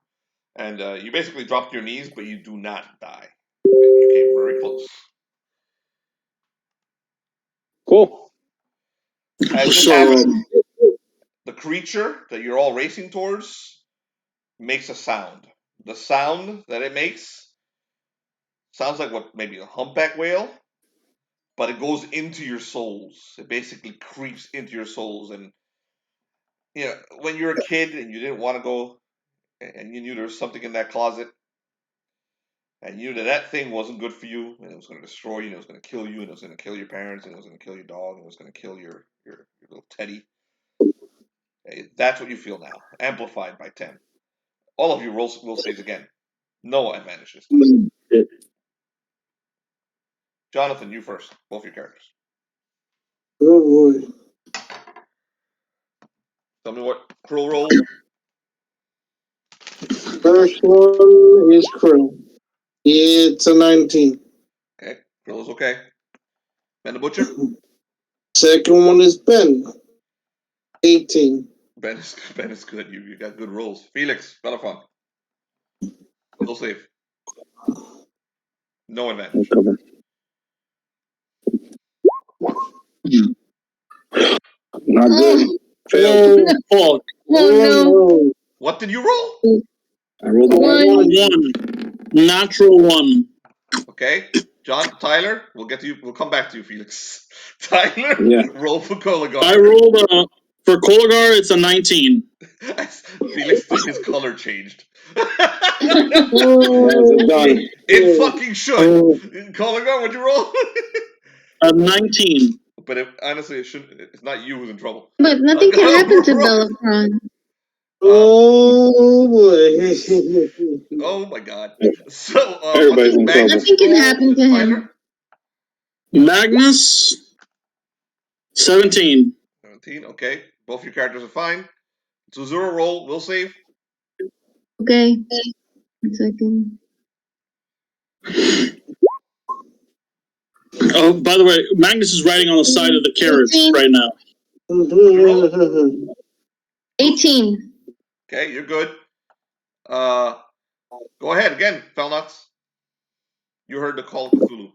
And you basically drop to your knees, but you do not die. You came very close. Cool. As this So, happens, the creature that you're all racing towards makes a sound. The sound that it makes sounds like what maybe a humpback whale, but it goes into your souls. It basically creeps into your souls. And you know, when you're a kid and you didn't want to go, and you knew there was something in that closet, and you knew that thing wasn't good for you, and it was going to destroy you, and it was going to kill you, and it was going to kill your parents, and it was going to kill your dog, and it was going to kill your little teddy. That's what you feel now, amplified by 10. All of you will saves again. No advantage this time. Jonathan, you first. Both your characters. Oh boy. Tell me what Krill rolled. First one is Krill. It's a 19. Okay, Krill is okay. Ben the Butcher. Second one is Ben. 18. Ben is good. You got good rolls. Felix, Bellerophon. Will save. No advantage. Cover. Not good. Oh, fuck. Oh What did you roll? I rolled a One. 1. Natural 1. Okay, John, Tyler, we'll get to you. We'll come back to you, Felix. Tyler, Yeah. roll for Koligar. I rolled for Koligar, it's a 19. Felix, his color changed. Oh. Done. It fucking should. Koligar, what'd you roll? A 19. But honestly, it shouldn't. It's not you who's in trouble. But nothing can happen to Bellerophon. Oh boy. Oh my god. So, Everybody's in trouble. Nothing can happen to him. Magnus, 17. 17, okay. Both your characters are fine. Suzurra, roll, will save. Okay. 1 second. Oh, by the way, Magnus is riding on the side of the carriage 18. right now. 18. Okay, you're good. Go ahead again, Felnox. You heard the call of Cthulhu.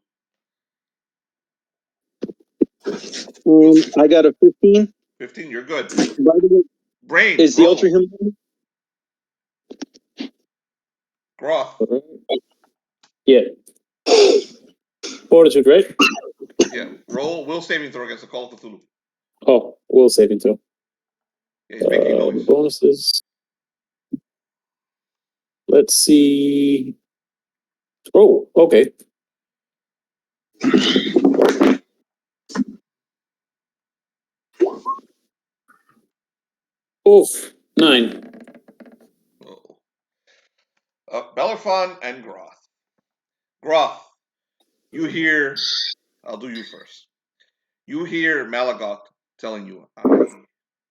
I got a 15. 15, you're good. By the way, Brain, is the roll. Ultra Human? Groth. Yeah. Fortitude, right? Yeah, roll will saving throw against the call of Cthulhu. Oh, will saving throw. Yeah, he's making noise. Bonuses. Let's see. Oh, okay. Oof, 9. Bellerophon and Groth. Groth, you hear. I'll do you first. You hear Malagok telling you, I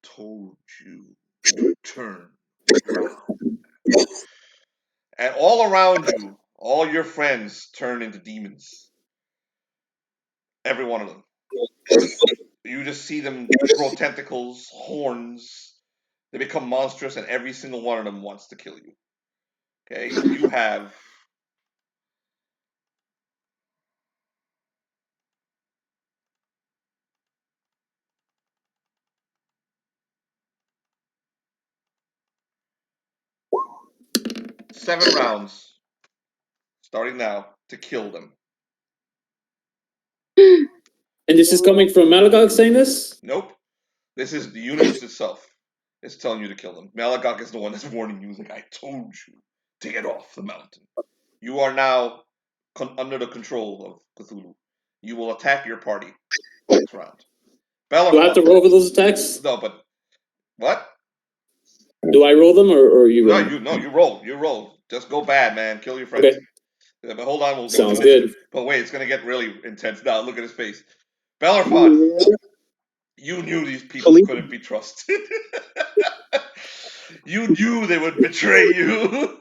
told you to turn around. And all around you, all your friends turn into demons. Every one of them. You just see them grow tentacles, horns. They become monstrous, and every single one of them wants to kill you. Okay? You have 7 rounds, starting now, to kill them. And this is coming from Malagog saying this? Nope. This is the universe itself. It's telling you to kill them. Malagok is the one that's warning you. He's like, I told you to get off the mountain. You are now under the control of Cthulhu. You will attack your party next round. Do I have to roll for those attacks? No, but what? Do I roll them or you roll? You roll. You roll. Just go bad, man. Kill your friends. Okay. Yeah, but hold on. Sounds good. But wait, it's going to get really intense now. Look at his face. Bellerophon, you knew these people couldn't be trusted. You knew they would betray you.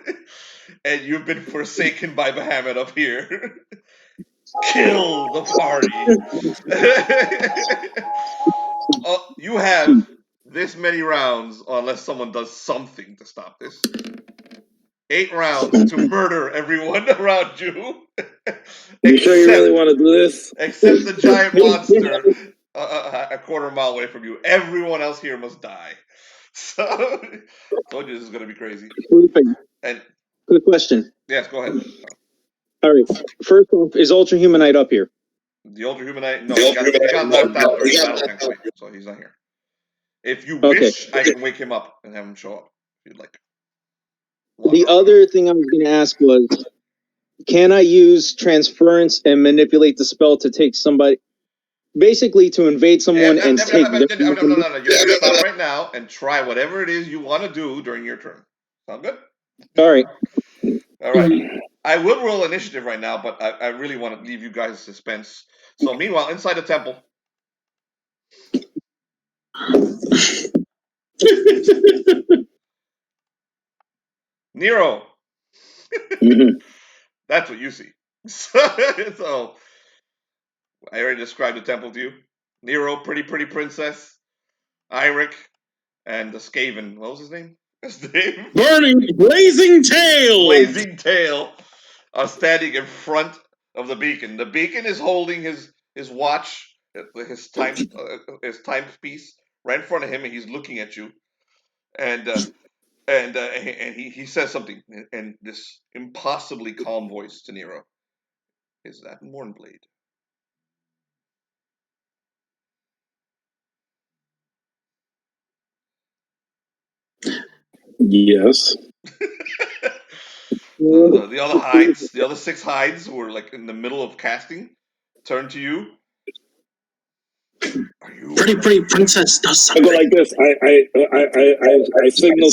And you've been forsaken by Bahamut up here. Kill the party. You have this many rounds, unless someone does something to stop this. 8 rounds to murder everyone around you. You sure you really want to do this? Except the giant monster a quarter mile away from you. Everyone else here must die. So, I told you this is going to be crazy. And quick question. yes, go ahead. All right. First off, is Ultra Humanite up here? The Ultra Humanite? No, he got knocked out during the battle tank fight, so he's not here. If you wish, I can wake him up and have him show up if you'd like. The other thing I was going to ask was, can I use transference and manipulate the spell to take somebody, basically to invade someone and take No. You're going to stop right now and try whatever it is you want to do during your turn. Sound good? All right. All right. I will roll initiative right now, but I really want to leave you guys in suspense. So meanwhile, inside the temple. Nero. That's what you see. So I already described the temple to you. Nero, pretty princess. Irek, and the Skaven. What was his name? Blazing Tail! Blazing Tail are standing in front of the beacon. The beacon is holding his watch, his timepiece right in front of him, and he's looking at you, and he says something in this impossibly calm voice to Nero. Is that Mournblade? Yes. The other hides, the other 6 hides who were like in the middle of casting, turn to you. Are you Pretty princess does I go something. like this. I signal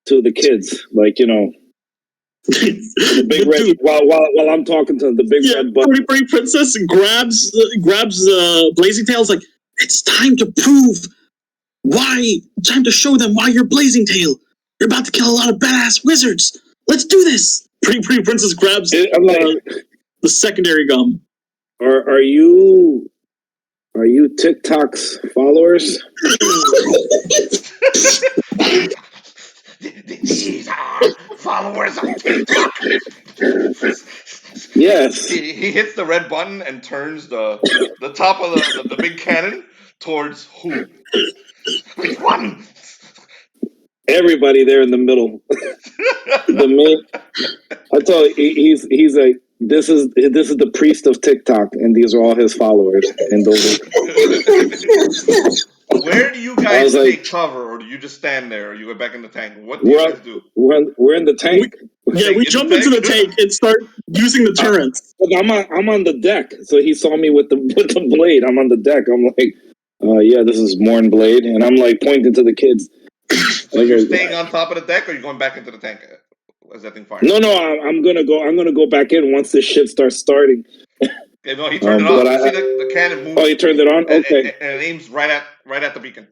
to the kids, like, you know, the big red. Dude, While I'm talking to the big red button. pretty princess grabs Blazing Tails like, it's time to prove why. Time to show them why you're Blazing Tail. You're about to kill a lot of badass wizards. Let's do this. Pretty princess grabs I'm like, the secondary gum. Are you TikTok's followers? These are followers of TikTok. Yes. He hits the red button and turns the top of the big cannon towards who? Which one? Everybody there in the middle. The main. I told you, he's like, this is the priest of TikTok, and these are all his followers. And those. Where do you guys take cover, or do you just stand there, or you go back in the tank? What do you guys do? We're in the tank. We jump into the tank and start using the turrets. I'm on the deck, so he saw me with the blade. I'm on the deck. I'm like, yeah, this is Mournblade, and I'm like pointing to the kids. So you're staying on top of the deck, or you're going back into the tank? Is that thing firing? No, I'm gonna go back in once this shit starts starting. Okay, no, he turned it on. You see the cannon move. Oh, he turned it on. Okay, and it aims right at the beacon.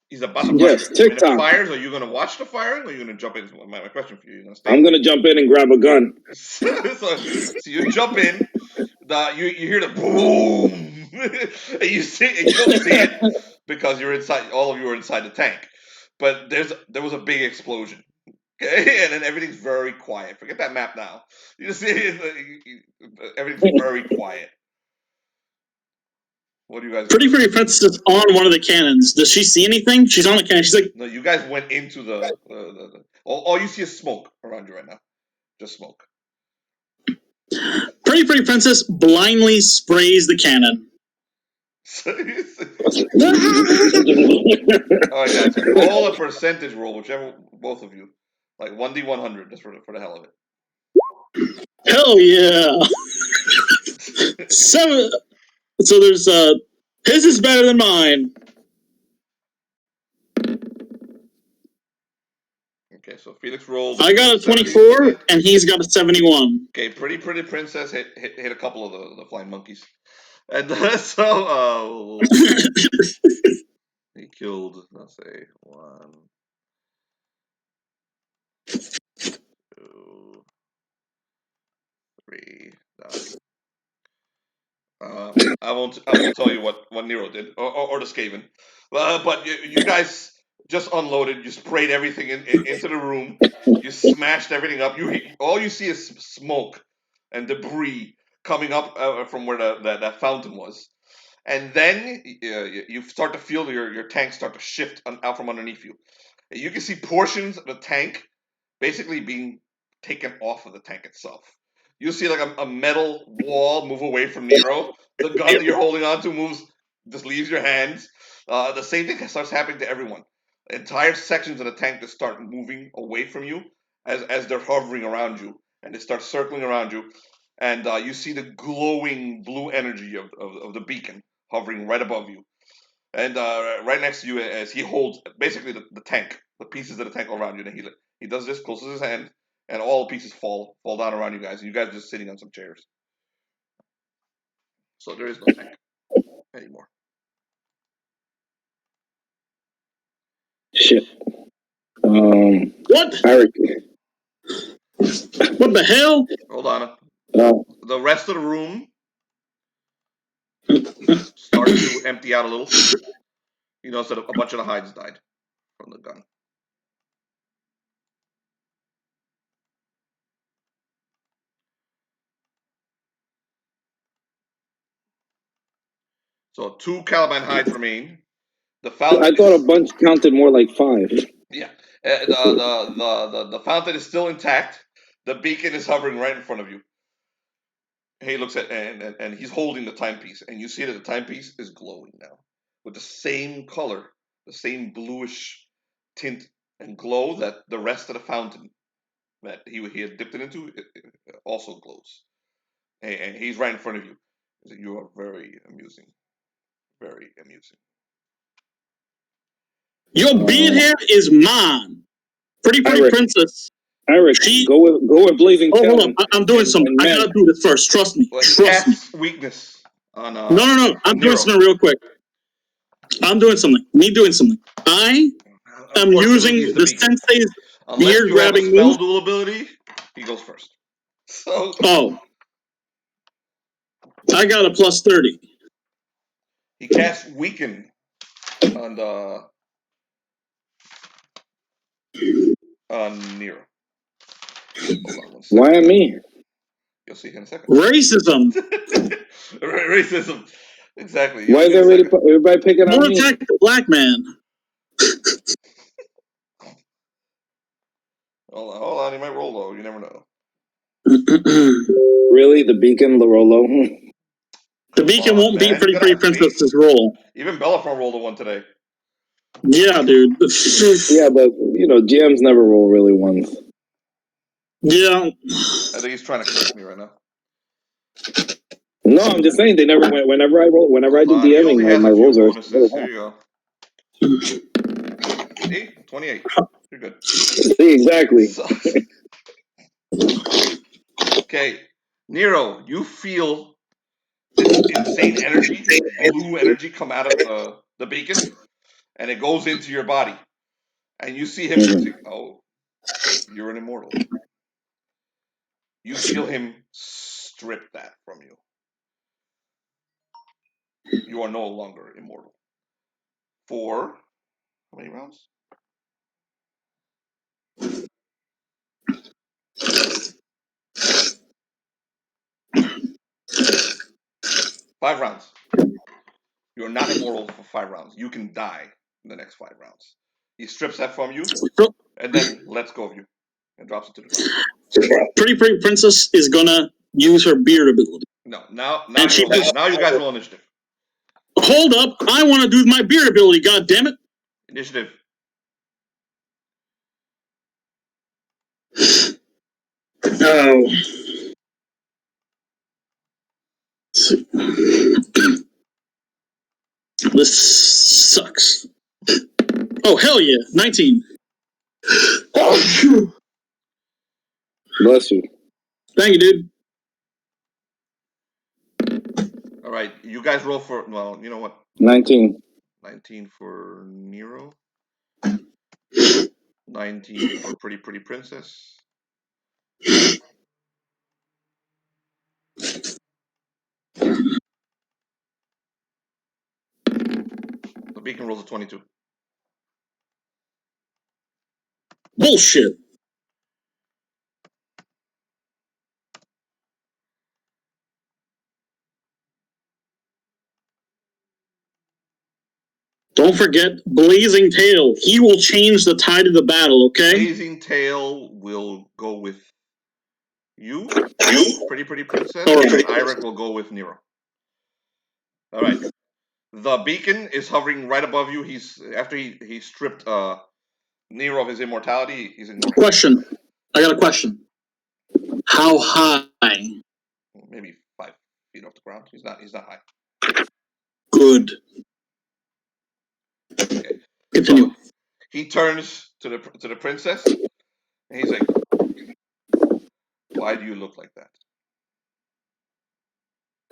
He's about to fire. Yes, TikTok. When it fires, are you going to watch the firing, or are you going to jump in? My question for you. You're gonna stay? I'm going to jump in and grab a gun. so you jump in. You hear the boom, and you don't see it because you're inside. All of you are inside the tank. But there was a big explosion. Okay, and then everything's very quiet. Forget that map now. You just see everything's very quiet. What do you guys do? Pretty princess is on one of the cannons. Does she see anything? She's on the cannon. She's like, no, you guys went into the all you see is smoke around you right now. Just smoke. Pretty princess blindly sprays the cannon. All right, guys, roll a percentage roll, whichever both of you, like 1d100, just for the hell of it. Hell yeah! 7. So there's his is better than mine. Okay, so Felix rolled. I got a 24, and he's got a 71. Okay, pretty princess hit a couple of the flying monkeys, and so he killed. Let's say 1, 2, 3. I won't tell you what Nero did or the Skaven, but you guys just unloaded. You sprayed everything into the room. You smashed everything up. All you see is smoke and debris coming up from where that fountain was, and then you start to feel your tank start to shift out from underneath you. You can see portions of the tank basically being taken off of the tank itself. You see like a metal wall move away from Nero. The gun that you're holding on to just leaves your hands. The same thing starts happening to everyone. Entire sections of the tank just start moving away from you as they're hovering around you, and they start circling around you. And you see the glowing blue energy of the beacon hovering right above you. And right next to you, as he holds basically the tank, the pieces of the tank around you, and he does this, closes his hand, and all the pieces fall down around you guys. And you guys are just sitting on some chairs. So there is no tank anymore. Shit. What? Irek. What the hell? Hold on. The rest of the room starts to empty out a little. You notice that a bunch of the hides died from the gun. So 2 Caliban Hydes remain. The fountain. I thought a bunch counted more like 5. Yeah. The fountain is still intact. The beacon is hovering right in front of you. He looks at and he's holding the timepiece, and you see that the timepiece is glowing now with the same color, the same bluish tint and glow that the rest of the fountain that he had dipped it into it also glows. And he's right in front of you. You are very amusing. Very amusing. Your beardhead is mine. Pretty Irek. princess. Irek, go with Blazing Tail. Hold on. I'm doing something. I gotta do this first. Trust me. Well, he Trust me. casts weakness on No. I'm doing something real quick. I'm doing something. Me doing something. I am using the sensei's beard grabbing spell move. duel ability. He goes first. So. Oh. I got a plus 30. He casts weaken on Nero. Why on me? You'll see in a second. Racism. Racism. Exactly. Why is everybody picking on me? Attack the black man. Hold on. He might roll low. You never know. Really? The beacon, the Rollo? The beacon won't beat Pretty Princess's roll. Even Bellerophon rolled a 1 today. Yeah, dude. Yeah, but, GMs never roll really ones. Yeah. I think he's trying to correct me right now. No, I'm just saying they never went. Whenever I do DMing, my rolls are. There you go. See? 28. You're good. See, exactly. Okay. Nero, you feel this insane energy, blue energy come out of the beacon, and it goes into your body. And you see him using, you're an immortal. You feel him strip that from you. You are no longer immortal. For how many rounds? 5 rounds. You are not immortal for 5 rounds. You can die in the next 5 rounds. He strips that from you, and then lets go of you, and drops it to the ground. Pretty Princess is gonna use her beard ability. No, now you guys roll initiative. Hold up! I want to do my beard ability. God damn it! Initiative. Oh. This sucks. Oh, hell yeah. 19. Bless you. Thank you, dude. All right, you guys roll for, well, you know what? 19. 19 for Nero. 19 for Pretty Princess. The beacon rolls a 22. Bullshit. Don't forget Blazing Tail. He will change the tide of the battle, okay? Blazing Tail will go with you, Pretty Princess, All right. and Irek will go with Nero. All right. The beacon is hovering right above you. After he stripped Nero of his immortality. He's ignoring. Question. I got a question. How high? Maybe 5 feet off the ground. He's not high. Good. Okay. Continue. So he turns to the princess, and he's like, "Why do you look like that?"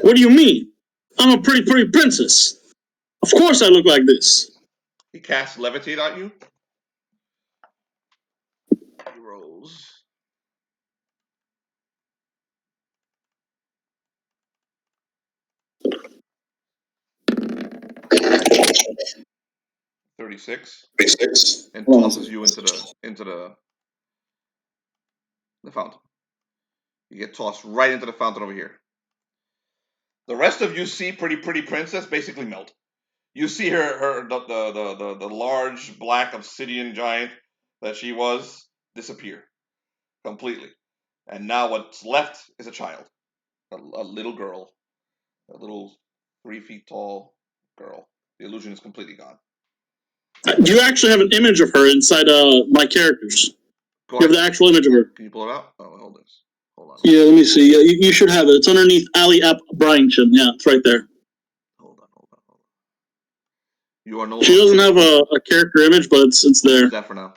What do you mean? I'm a pretty princess. Of course I look like this. He casts levitate on you. He rolls. $36. And tosses you into the fountain. You get tossed right into the fountain over here. The rest of you see pretty princess basically melt. You see the large black obsidian giant that she was disappear completely, and now what's left is a child, a little girl, a little 3 feet tall girl. The illusion is completely gone. You actually have an image of her inside my characters. You have the actual image of her. Can you pull it out? Oh, hold this. Hold on. Yeah, let me see. Yeah, you should have it. It's underneath Ali Ap Bryanson. Yeah, it's right there. Hold on. You are no. She doesn't have a character image, but it's there. Use that for now.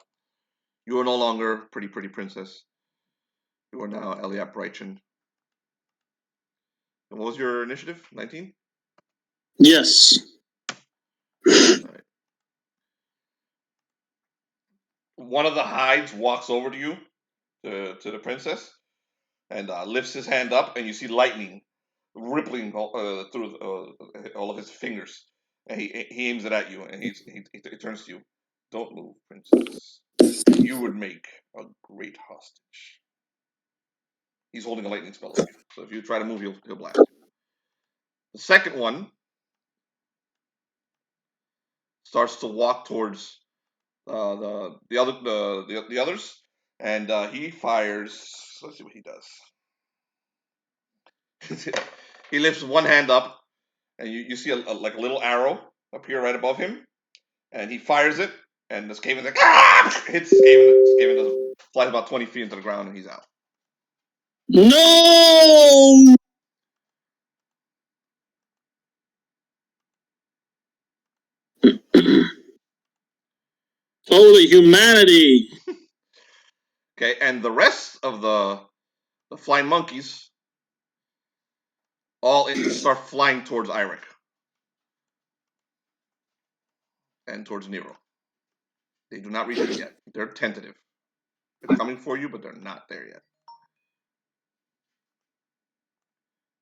You are no longer pretty princess. You are now Eliap Brightchen. And what was your initiative? 19? Yes. Right. One of the hides walks over to you, to the princess, and lifts his hand up, and you see lightning rippling through all of his fingers. And he aims it at you, and he turns to you. Don't move, princess. You would make a great hostage. He's holding a lightning spell on you, so if you try to move, he'll blast you. The second one starts to walk towards the others, and he fires. Let's see what he does. He lifts one hand up, and you see like a little arrow appear right above him, and he fires it, and the Skaven like hits Skaven. Skaven does flies about 20 feet into the ground, and he's out. No. Oh, the humanity. Okay, and the rest of the flying monkeys all start flying towards Irek and towards Nero. They do not reach you yet. They're tentative. They're coming for you, but they're not there yet.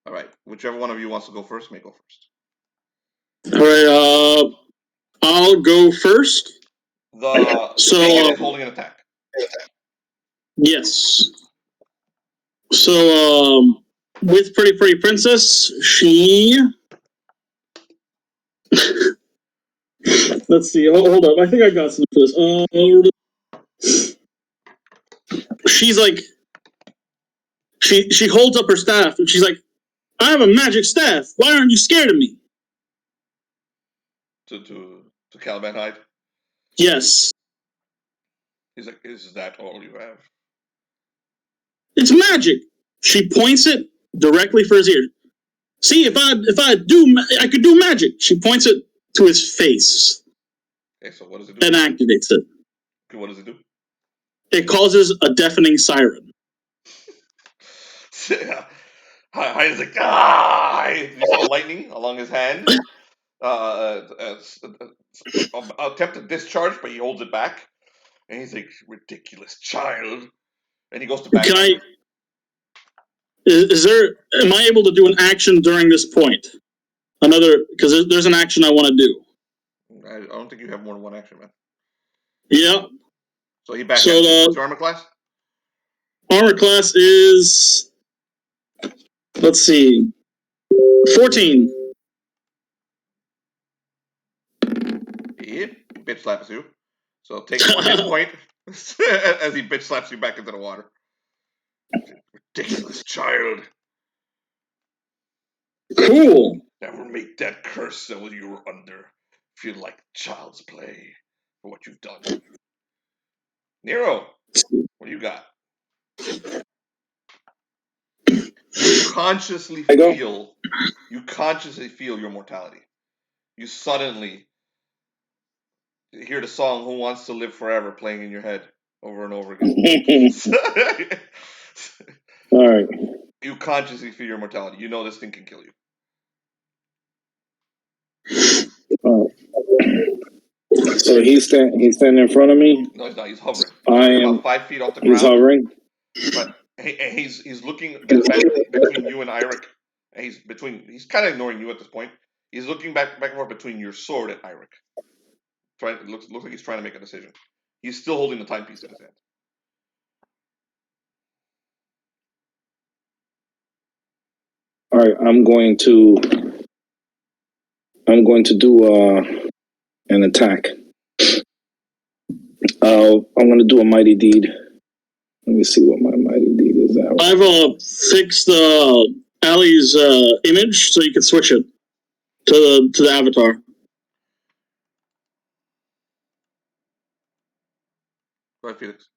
All right, whichever one of you wants to go first, may go first. All right, I'll go first. The bigot is holding an attack. Yes. So, with Pretty Princess, she... Let's see, hold up. I think I got some for this. She's like... She holds up her staff, and she's like, I have a magic staff. Why aren't you scared of me? To Caliban Hyde? Yes. He's like, is that all you have? It's magic. She points it directly for his ear. See, if I could do magic. She points it to his face. Okay, so what does it do? And activates it. Okay, what does it do? It causes a deafening siren. Hyde is like, ah! You see the lightning along his hand. Attempt to discharge, but he holds it back. And he's like, ridiculous child. And he goes to back. Am I able to do an action during this point? Because there's an action I want to do. I don't think you have more than one action, man. Yeah. So he backs. What's your armor class? Armor class is, let's see, 14. Yep, he bitch slaps you. So take 1 hit point as he bitch slaps you back into the water. Ridiculous child. Cool. Never make that curse that you were under feel like child's play for what you've done. Nero, what do you got? You consciously feel your mortality. You suddenly hear the song "Who Wants to Live Forever" playing in your head over and over again. All right. You consciously feel your mortality. You know this thing can kill you. So he's standing in front of me. No, he's not. He's hovering. I am about 5 feet off the ground. He's hovering. But he's looking back between you and Irek. And he's kind of ignoring you at this point. He's looking back and forth between your sword and Irek. It looks like he's trying to make a decision. He's still holding the timepiece in his hand. All right, I'm going to do an attack. I'm going to do a mighty deed. Let me see what my mighty deed is at. I've fixed Allie's image so you can switch it to the avatar. Go ahead, Felix.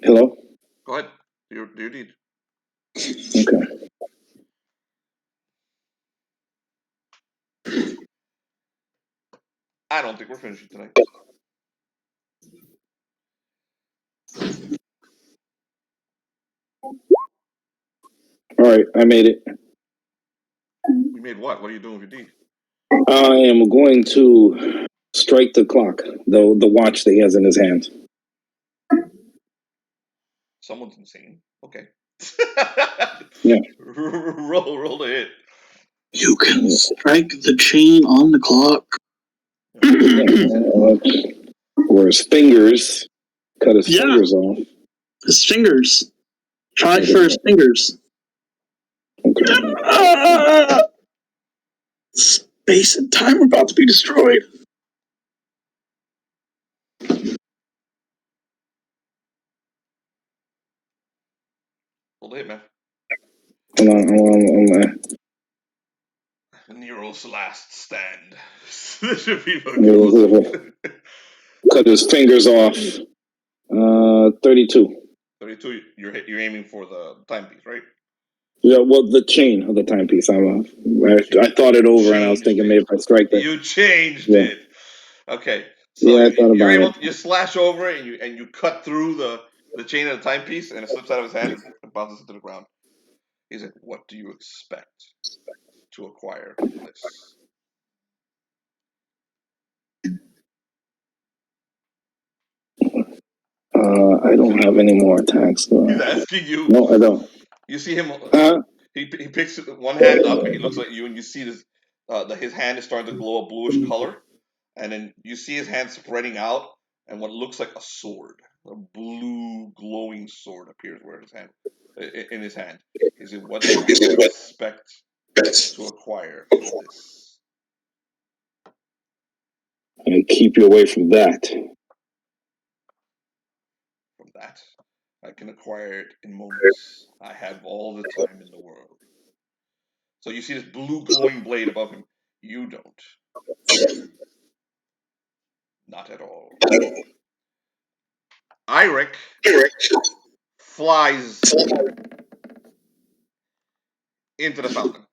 Hello? Go ahead. Do your deed. Okay. I don't think we're finishing tonight. All right, I made it. You made what? What are you doing with your deed? I am going to strike the clock, the watch that he has in his hand. Someone's insane. Okay. Yeah. Roll the hit. You can strike the chain on the clock. Or his fingers. Cut his Yeah. fingers off. His fingers. Try for his fingers. Okay. Space and time are about to be destroyed. Roll the hit, man. Hold on. Nero's last stand. This should be close. Cut his fingers off. 32. 32. You're aiming for the timepiece, right? Yeah, well, the chain of the timepiece. I thought it over, and I was thinking maybe if I strike that. You changed it. Okay. So Yeah, I thought you're about able. You slash over it, and you cut through the chain of the timepiece, and it slips out of his hand and bounces into the ground. He's like, "What do you expect to acquire this?" I don't have any more attacks. He's asking you. No, I don't. You see him. He picks one hand up, and he looks at you, and you see this. His hand is starting to glow a bluish color, and then you see his hand spreading out, and what looks like a sword, a blue glowing sword, appears in his hand. Is it what do you expect to acquire this? I keep you away from that. From that, I can acquire it in moments. I have all the time in the world. So you see this blue glowing blade above him. You don't. Not at all. Irek flies into the fountain.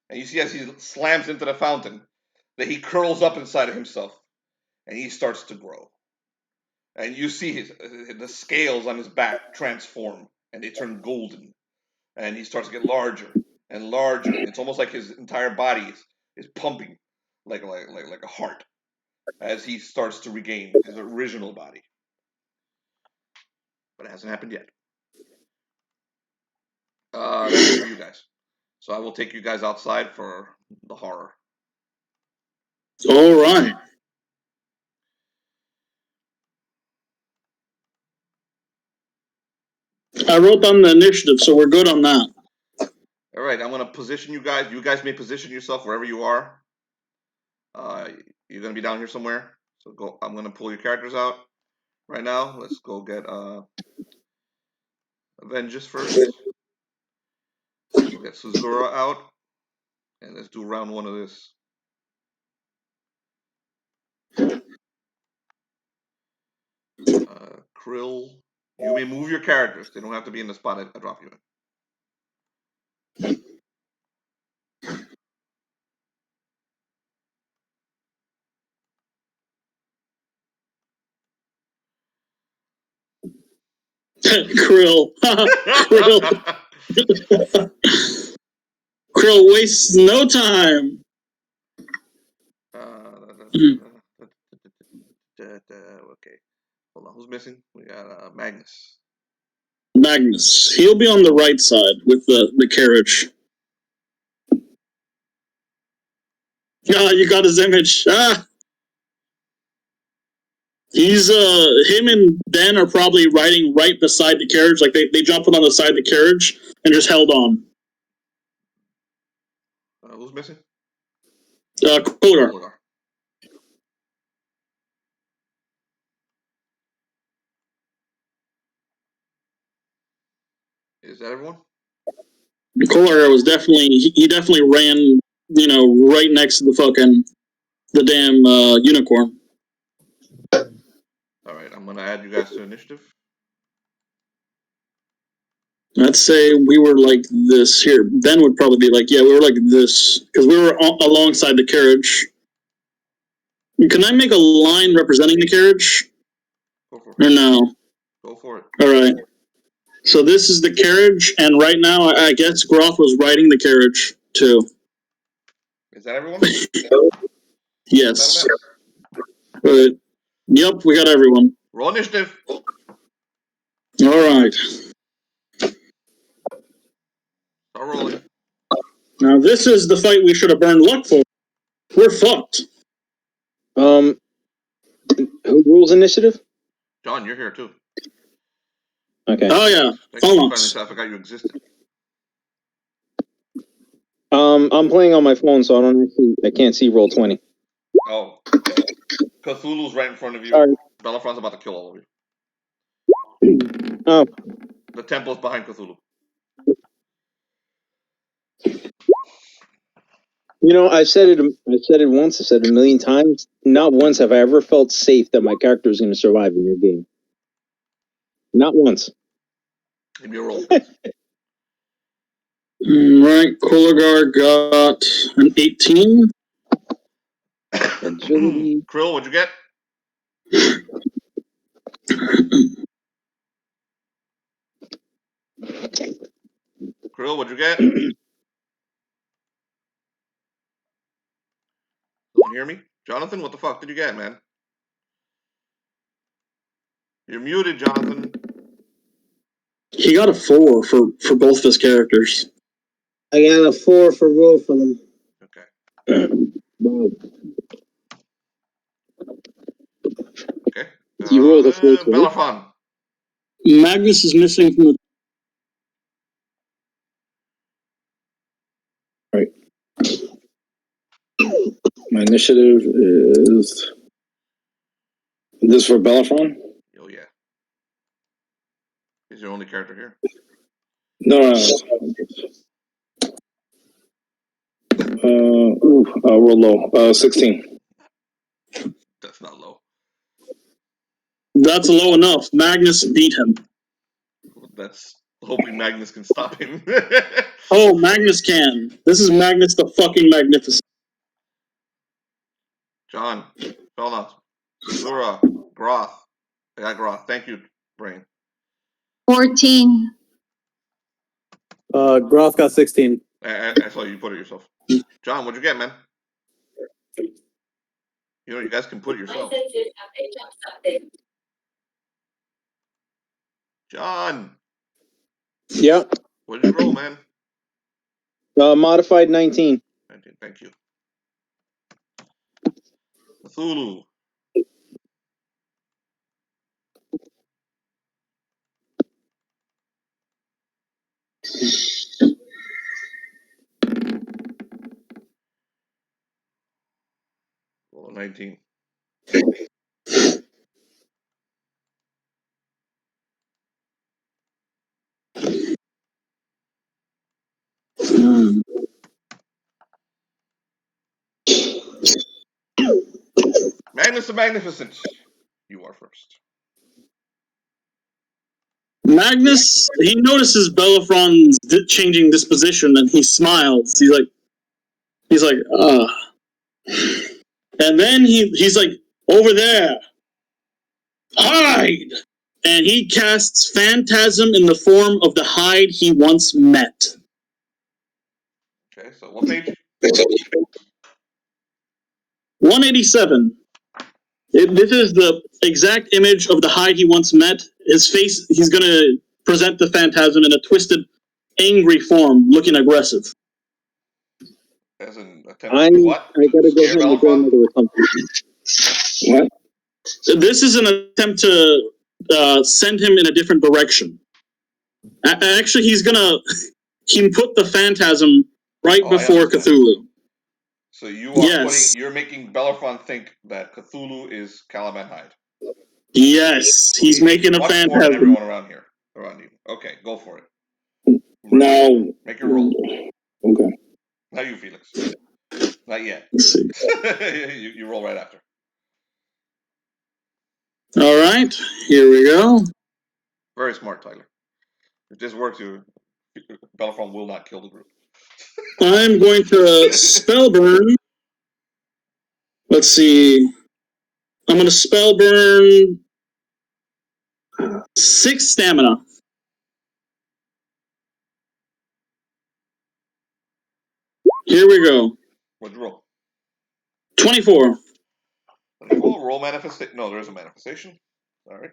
And you see as he slams into the fountain that he curls up inside of himself and he starts to grow. And you see the scales on his back transform and they turn golden. And he starts to get larger and larger. It's almost like his entire body is pumping like a heart as he starts to regain his original body. But it hasn't happened yet. That's it for you guys. So I will take you guys outside for the horror. All right. I wrote down the initiative, so we're good on that. All right, I'm going to position you guys. You guys may position yourself wherever you are. You're going to be down here somewhere. So go. I'm going to pull your characters out right now. Let's go get Avengers first. We'll get Suzurra out. And let's do round one of this. Krill. You may move your characters. They don't have to be in the spot I drop you in. Krill. Krill wastes no time. Okay. Hold on. Who's missing? We got Magnus. Magnus. He'll be on the right side with the carriage. Ah, you got his image. Ah. He's him and Ben are probably riding right beside the carriage. Like they jump on the side of the carriage, and just held on. Who's missing? Koligar. Koligar. Is that everyone? Koligar was he definitely ran, right next to the damn unicorn. Alright, I'm gonna add you guys to initiative. Let's say we were like this here. Ben would probably be like, yeah, we were like this, because we were alongside the carriage. Can I make a line representing the carriage? Go for it. Or no? Go for it. Alright. So this is the carriage, and right now, I guess Groth was riding the carriage, too. Is that everyone? Yes. Yep, we got everyone. Roll initiative. Alright. Start rolling. Now this is the fight we should have burned luck for. We're fucked. Who rules initiative? John, you're here too. Okay. Oh yeah, Felnox. I forgot you existed. I'm playing on my phone, so I can't see Roll20. Oh. Cthulhu's right in front of you. Sorry. Bellerophon's about to kill all of you. Oh. The temple's behind Cthulhu. I've said it once. I've said it a million times. Not once have I ever felt safe that my character is going to survive in your game. Not once. Give me a roll. Right, Koligar got an 18. Agility. Krill, what'd you get? Krill, what'd you get? Don't hear me? Jonathan, what the fuck did you get, man? You're muted, Jonathan. He got a 4 for both of his characters. I got a 4 for both of them. Okay. Wow. Okay. You rolled a 4. Bellerophon. Magnus is missing from the... Right. My initiative is this for Bellerophon? Oh yeah. He's your only character here. No. Roll low. 16. That's not low. That's low enough. Magnus beat him. That's hoping Magnus can stop him. Oh, Magnus can. This is Magnus the fucking Magnificus. John, Felnox, Suzurra, Groth. I got Groth. Thank you, Brain. 14. Groth got 16. I saw you put it yourself. John, what'd you get, man? You guys can put it yourself. John. Yeah. What did you roll, man? Modified 19. 19, thank you. Cthulhu. Roll 19. Magnus the Magnificent. You are first. Magnus, he notices Bellerophon's changing disposition, and he smiles. He's like, and then he's like, over there, hide! And he casts Phantasm in the form of the hide he once met. Okay, so what page? 187. This is the exact image of the hide he once met. His face, he's going to present the Phantasm in a twisted, angry form, looking aggressive. As an attempt to do what? I gotta go home with grandmother or something. What? This is an attempt to send him in a different direction. Actually, he put the phantasm right before Cthulhu. So you are Yes. you're making Bellerophon think that Cthulhu is Caliban Hyde. Yes, he's making a much phantasm. more than everyone around you. Okay, go for it. Now, Make your roll. Okay. Not you, Felix. Not yet. Let's see. you roll right after. All right, here we go. Very smart, Tyler. If this works, Bellerophon will not kill the group. I'm going to spell burn. Let's see. I'm going to spell burn 6 stamina. Here we go. What'd you roll? 24. 24. Roll manifestation. No, there is a manifestation. Sorry.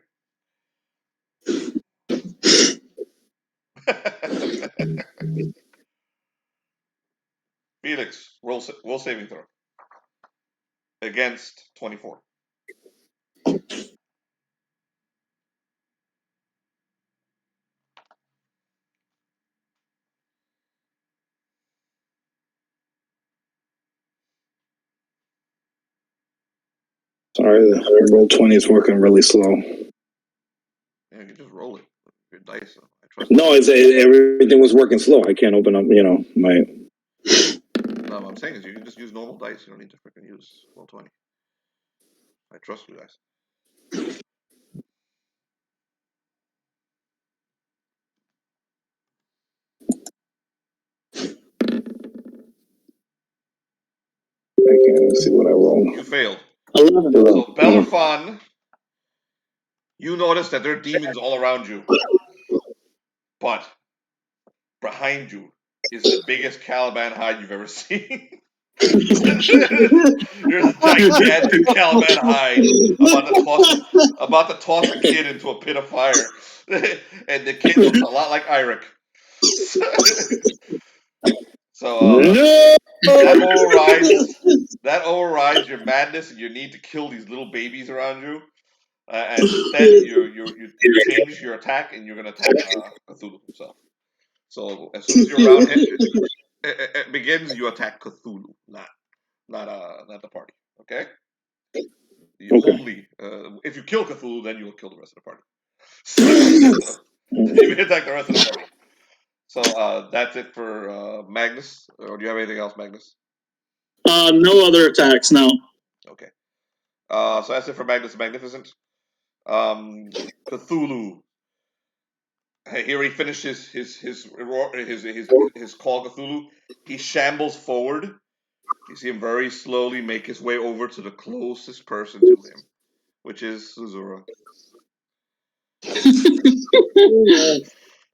Felix, roll saving throw. Against 24. Sorry, the roll 20 is working really slow. Yeah, you just roll it. Your dice. I trust No, everything was working slow. I can't open up, my... No, what I'm saying is you can just use normal dice. You don't need to freaking use roll 20. I trust you guys. I can't even see what I roll. You failed. 11. So Bellerophon, you notice that there are demons all around you, but behind you is the biggest Caliban Hyde you've ever seen. There's a gigantic Caliban Hyde about to toss a kid into a pit of fire, and the kid looks a lot like Irek. So that overrides your madness and your need to kill these little babies around you. And instead, you change your attack, and you're going to attack Cthulhu himself. So as soon as your round it begins, you attack Cthulhu, not the party. Okay. Only if you kill Cthulhu, then you will kill the rest of the party. You may attack the rest of the party. So that's it for Magnus. Or do you have anything else, Magnus? No other attacks, no. Okay. So that's it for Magnus the Magnificent. Cthulhu. Here he finishes his call Cthulhu. He shambles forward. You see him very slowly make his way over to the closest person to him, which is Suzurra.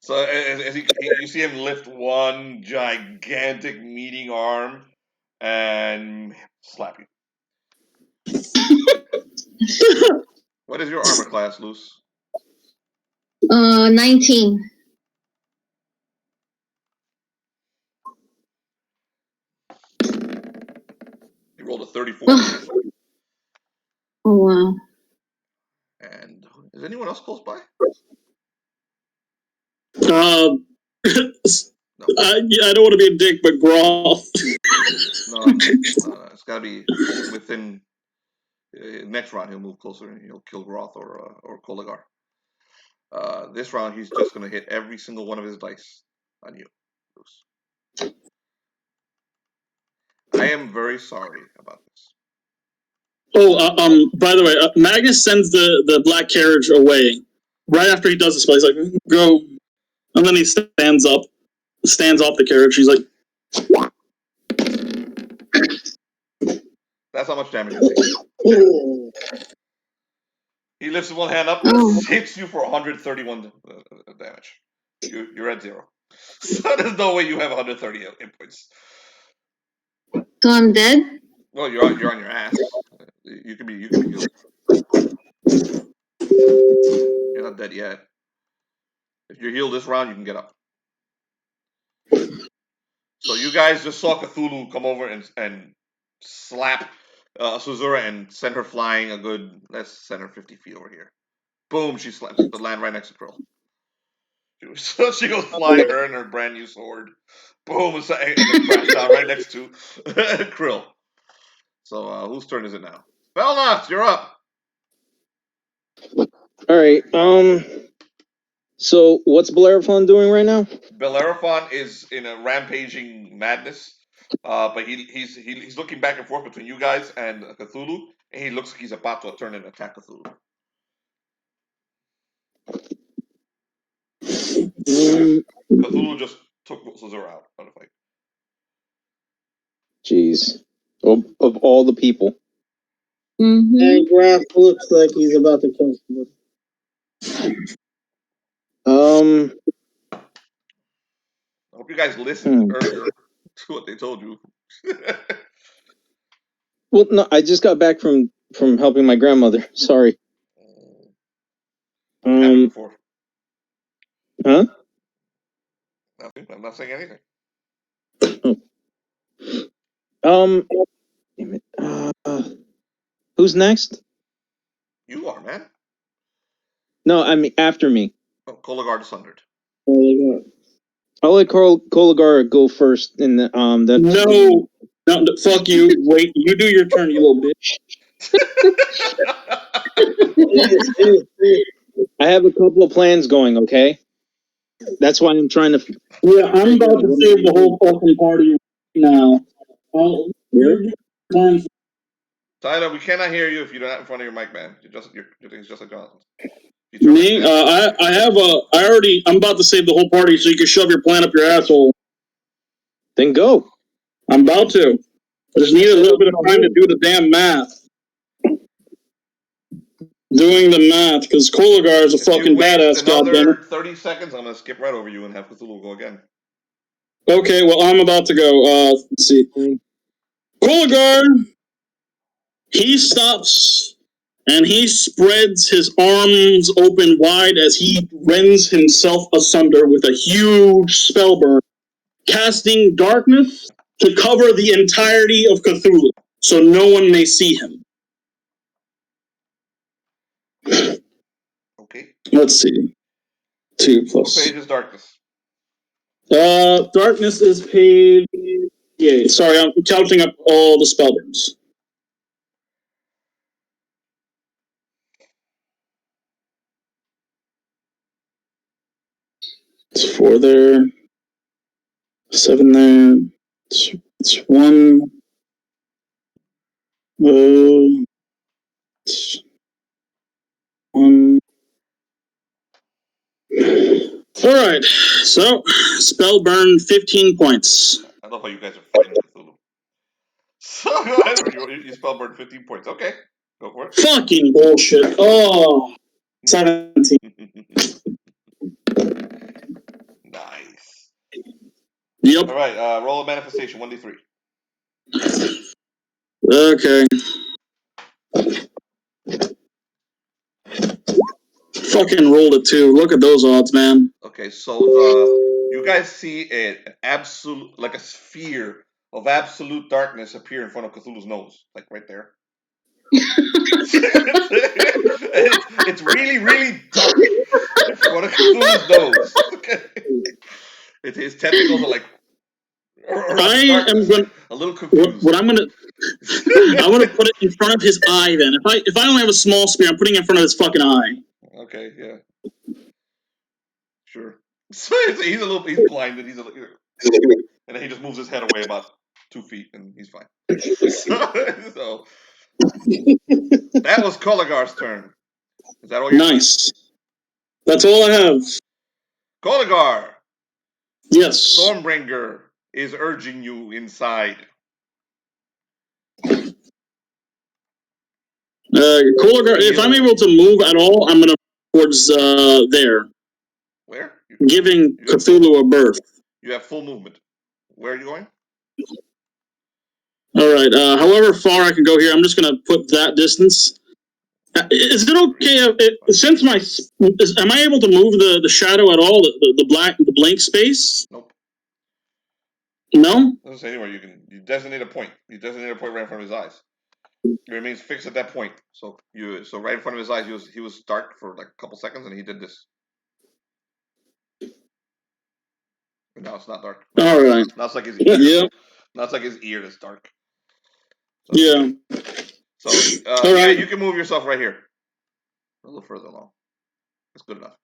So as you see him lift one gigantic meating arm and slap you. What is your armor class, Luce? 19. He rolled a 34. Oh wow. And is anyone else close by? No. I don't want to be a dick, but Groth. No, it's got to be within. Next round, he'll move closer and he'll kill Groth or Koligar. This round, he's just going to hit every single one of his dice on you, Bruce. I am very sorry about this. Oh, by the way, Magnus sends the black carriage away right after he does this play. He's like, go. And then he stands off the carriage. He's like, that's how much damage you take. He lifts one hand up and hits you for 131 damage. You're at 0. So there's no way you have 130 hit points. So I'm dead? Well, you're on your ass. You can be healed. You're not dead yet. If you're healed this round, you can get up. So you guys just saw Cthulhu come over and slap Suzurra and send her flying a good, let's send her 50 feet over here. Boom, she slapped the land right next to Krill. So she goes flying, her and her brand new sword. Boom, and then crash down right next to Krill. So whose turn is it now? Felnox, you're up. All right. So what's Bellerophon doing right now? Bellerophon is in a rampaging madness, but he's looking back and forth between you guys and Cthulhu, and he looks like he's about to turn and attack Cthulhu. Cthulhu just took Suzurra out of the fight. Jeez. Of all the people. And Groth looks like he's about to kill someone. I hope you guys listened earlier to what they told you. Well, no, I just got back from helping my grandmother. Sorry. What happened before? Huh? Nothing. I'm not saying anything. Damn it. Who's next? You are, man. No, I mean after me. Oh, Koligar Sundered. I'll let Koligar go first. In the No, fuck you. Wait, you do your turn, you little bitch. I have a couple of plans going. Okay, that's why I'm trying to. Yeah, I'm about to save the whole fucking party now. Tyler, we cannot hear you if you're not in front of your mic, man. Your thing's just like Jonathan's. Me, I'm about to save the whole party so you can shove your plan up your asshole. Then go. I'm about to. I just need a little bit of time to do the damn math. Doing the math, because Koligar is a fucking badass, goddammit. Another 30 seconds, I'm going to skip right over you and have Cthulhu go again. Okay, well, I'm about to go. Let's see. Koligar, he stops, and he spreads his arms open wide as he rends himself asunder with a huge spell burn, casting darkness to cover the entirety of Cthulhu, so no one may see him. Okay. Let's see. 2 plus. What page is darkness? Darkness is page... Yeah, sorry, I'm counting up all the spell burns. It's 4 there. 7 there. It's 1. It's 1. Alright, so spell burn 15 points. I love how you guys are fighting Cthulhu. So go ahead, you spell burn 15 points. Okay, go for it. Fucking bullshit. Oh, 17. Nice. Yep. Alright, roll a manifestation, 1d3. Okay. Fucking rolled a 2. Look at those odds, man. Okay, so you guys see an absolute, like a sphere of absolute darkness appear in front of Cthulhu's nose, like right there. it's really, really dark in front of Cthulhu's nose. His tentacles are like. I am going. A little confused. What I'm gonna. I want to put it in front of his eye. Then, if I only have a small spear, I'm putting it in front of his fucking eye. Okay, yeah, sure. So he's blinded. And then he just moves his head away about 2 feet, and he's fine. So that was Koligar's turn. Is that all you? Nice. That's all I have. Koligar. Yes. Stormbringer is urging you inside. Koligar, if I'm able to move at all, I'm gonna towards there. Where? Giving Cthulhu a berth. You have full movement. Where are you going? All right. However far I can go here, I'm just gonna put that distance. Is it okay since am I able to move the shadow at all? The blank space? Nope. No. Doesn't say anywhere. You designate a point. You designate a point right in front of his eyes. It remains fixed at that point. So right in front of his eyes, he was dark for like a couple seconds, and he did this. No, it's not dark. All right. Now it's like his ear. Yeah. Now it's like his ear that's dark. So, Yeah. So, All right. you can move yourself right here. A little further along. That's good enough.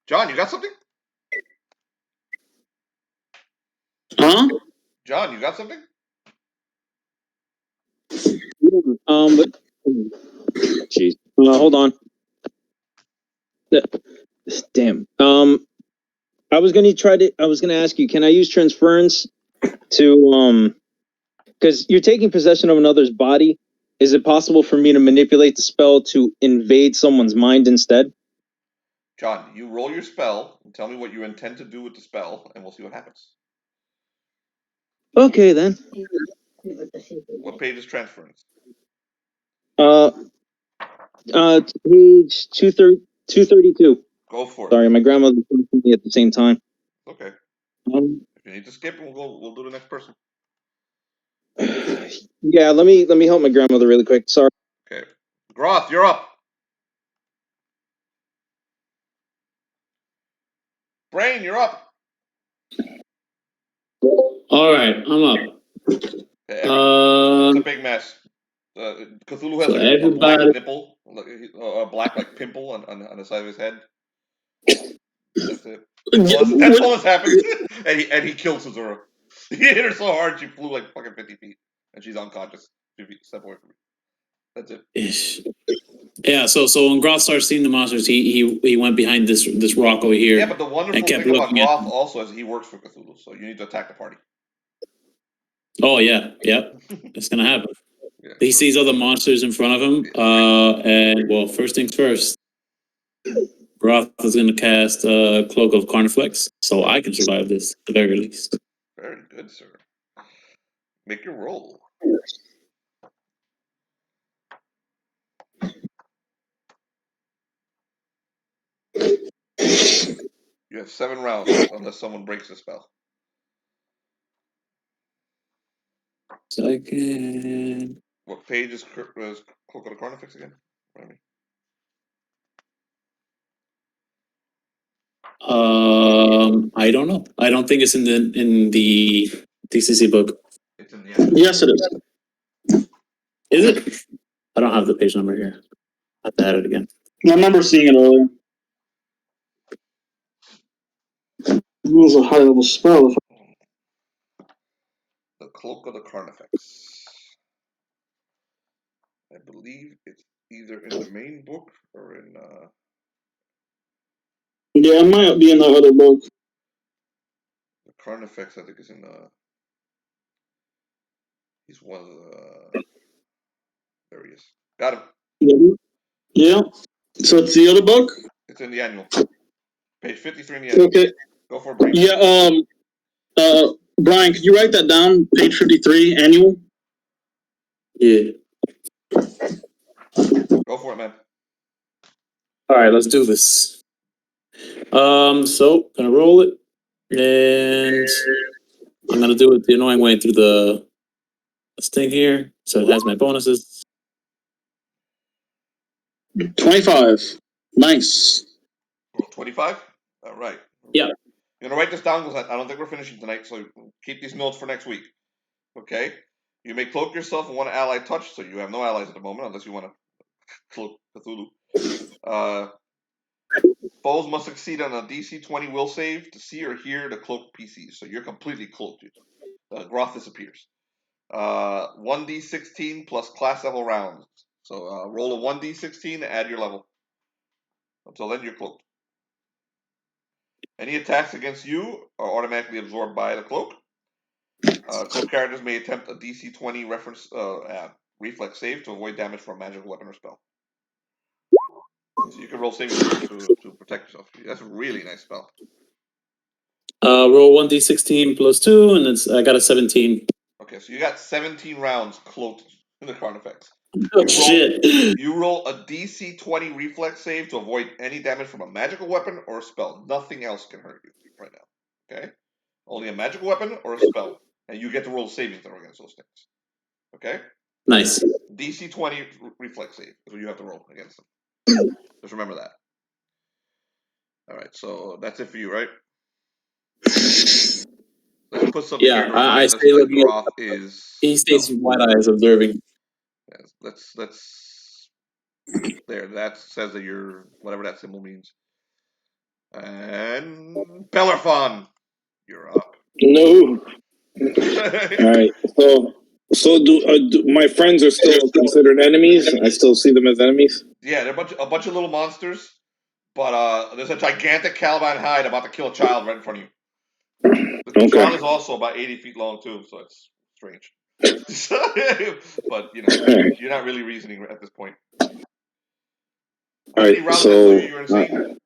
John, you got something? Huh? John, you got something? But jeez, hold on. Damn. I was gonna ask you, can I use transference to because you're taking possession of another's body? Is it possible for me to manipulate the spell to invade someone's mind instead? John, you roll your spell and tell me what you intend to do with the spell, and we'll see what happens. Okay then. What page is transference? Page 232. Go for it. Sorry, my grandmother was talking to me at the same time. Okay. If you need to skip, we'll do the next person. Yeah, let me help my grandmother really quick. Sorry. Okay. Groth, you're up. Brain, you're up. All right, I'm up. Okay, it's a big mess. Cthulhu has So like a black everybody- nipple, a black like pimple on the side of his head. That's it. That's all that's happened. and he killed Suzurra. He hit her so hard she flew like fucking 50 feet, and she's unconscious. 50 feet, step away from me. That's it. Ish. Yeah, so when Groth started seeing the monsters, he went behind this rock over here. Yeah, but the wonderful and kept thing about looking at Groth them. also is he works for Cthulhu, so you need to attack the party. Oh yeah, it's gonna happen. Yeah. He sees other monsters in front of him, and well, first things first. Groth is gonna cast Cloak of Carnifex, so I can survive this at the very least. Very good, sir. Make your roll. You have 7 rounds unless someone breaks the spell. Second. What page is Cloak of the Carnifex again? Remind me. I don't know. I don't think it's in the DCC book. It's in the end. Yes, it is. Is it? I don't have the page number here. I have to add it again. I remember seeing it earlier. It was a high level spell. The Cloak of the Carnifex. I believe it's either in the main book or in. Yeah, it might be in the other book. The Carnifex, I think, is in. He's one of the. There he is. Got him. Yeah. So it's the other book? It's in the annual. Page 53 in the annual. Okay. Go for a break. Yeah, Brian, could you write that down? Page 53, annual? Yeah. Go for it, man. All right, let's do this. So gonna roll it, and I'm gonna do it the annoying way through this thing here. So it has my bonuses. 25. Nice. 25? All right. Yeah. You're going to write this down because I don't think we're finishing tonight, so keep these notes for next week. Okay? You may cloak yourself in one ally touch, so you have no allies at the moment unless you want to cloak Cthulhu. Foes must succeed on a DC 20 will save to see or hear the cloaked PCs, so you're completely cloaked. Groth disappears. 1d16 plus class level rounds. So roll a 1d16 to add your level. Until then, you're cloaked. Any attacks against you are automatically absorbed by the cloak. Cloak characters may attempt a DC 20 reference reflex save to avoid damage from a magical weapon or spell. So you can roll saving throws to protect yourself. That's a really nice spell. Roll 1d16 plus 2, and I got a 17. Okay, so you got 17 rounds cloaked in the Carnifex. Oh, shit. You roll a DC 20 reflex save to avoid any damage from a magical weapon or a spell. Nothing else can hurt you right now. Okay? Only a magical weapon or a spell. And you get to roll saving throw against those things. Okay? Nice. DC 20 reflex save is what you have to roll against them. Just remember that. Alright, so that's it for you, right? Let's put some Yeah, cameras I on stay that looking at. Groth is. He stays wide eyes observing. Yes, let's. There, that says that you're whatever that symbol means. And Bellerophon, you're up. No. All right. So do my friends are still considered enemies? I still see them as enemies. Yeah, they're a bunch of little monsters, but there's a gigantic Caliban Hyde about to kill a child right in front of you. The child is also about 80 feet long too, so it's strange. But Right. you're not really reasoning at this point. All How many right. rounds did I tell you So, you were insane?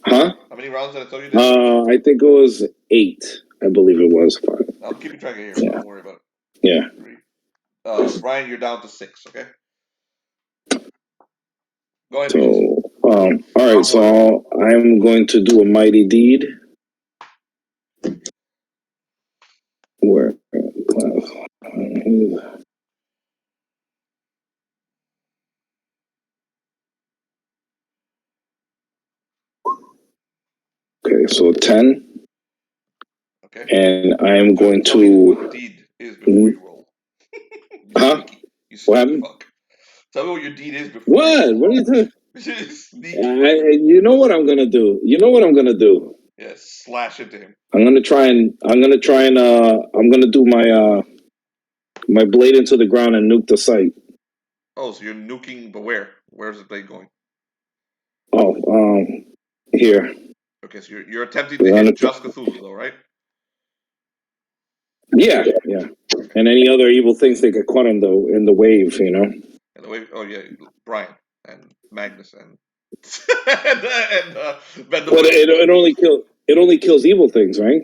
huh? How many rounds did I tell you this? I think it was 8. I believe it was 5. I'm keeping track of here, Yeah. so don't worry about it. Yeah. 3. Brian, you're down to 6. Okay. Go ahead. So, all right. So I'm going to do a mighty deed. Where? Okay, so 10. Okay. And I'm going Tell me what to. deed is before you roll. Huh? You What sneaky happened? fuck. Tell me what your deed is before What? you roll. What are you doing? Sneaky. You know what I'm gonna do. You know what I'm gonna do. Yeah, slash into him. I'm gonna try and I'm gonna do my blade into the ground and nuke the site. Oh, so you're nuking, but where? Where's the blade going? Oh, here. Okay, so you're attempting to hit just Cthulhu, though, right? Yeah. And any other evil things that get caught in the wave, And the wave. Oh yeah, Brian and Magnus and Ben the But Butcher. it only kills evil things, right?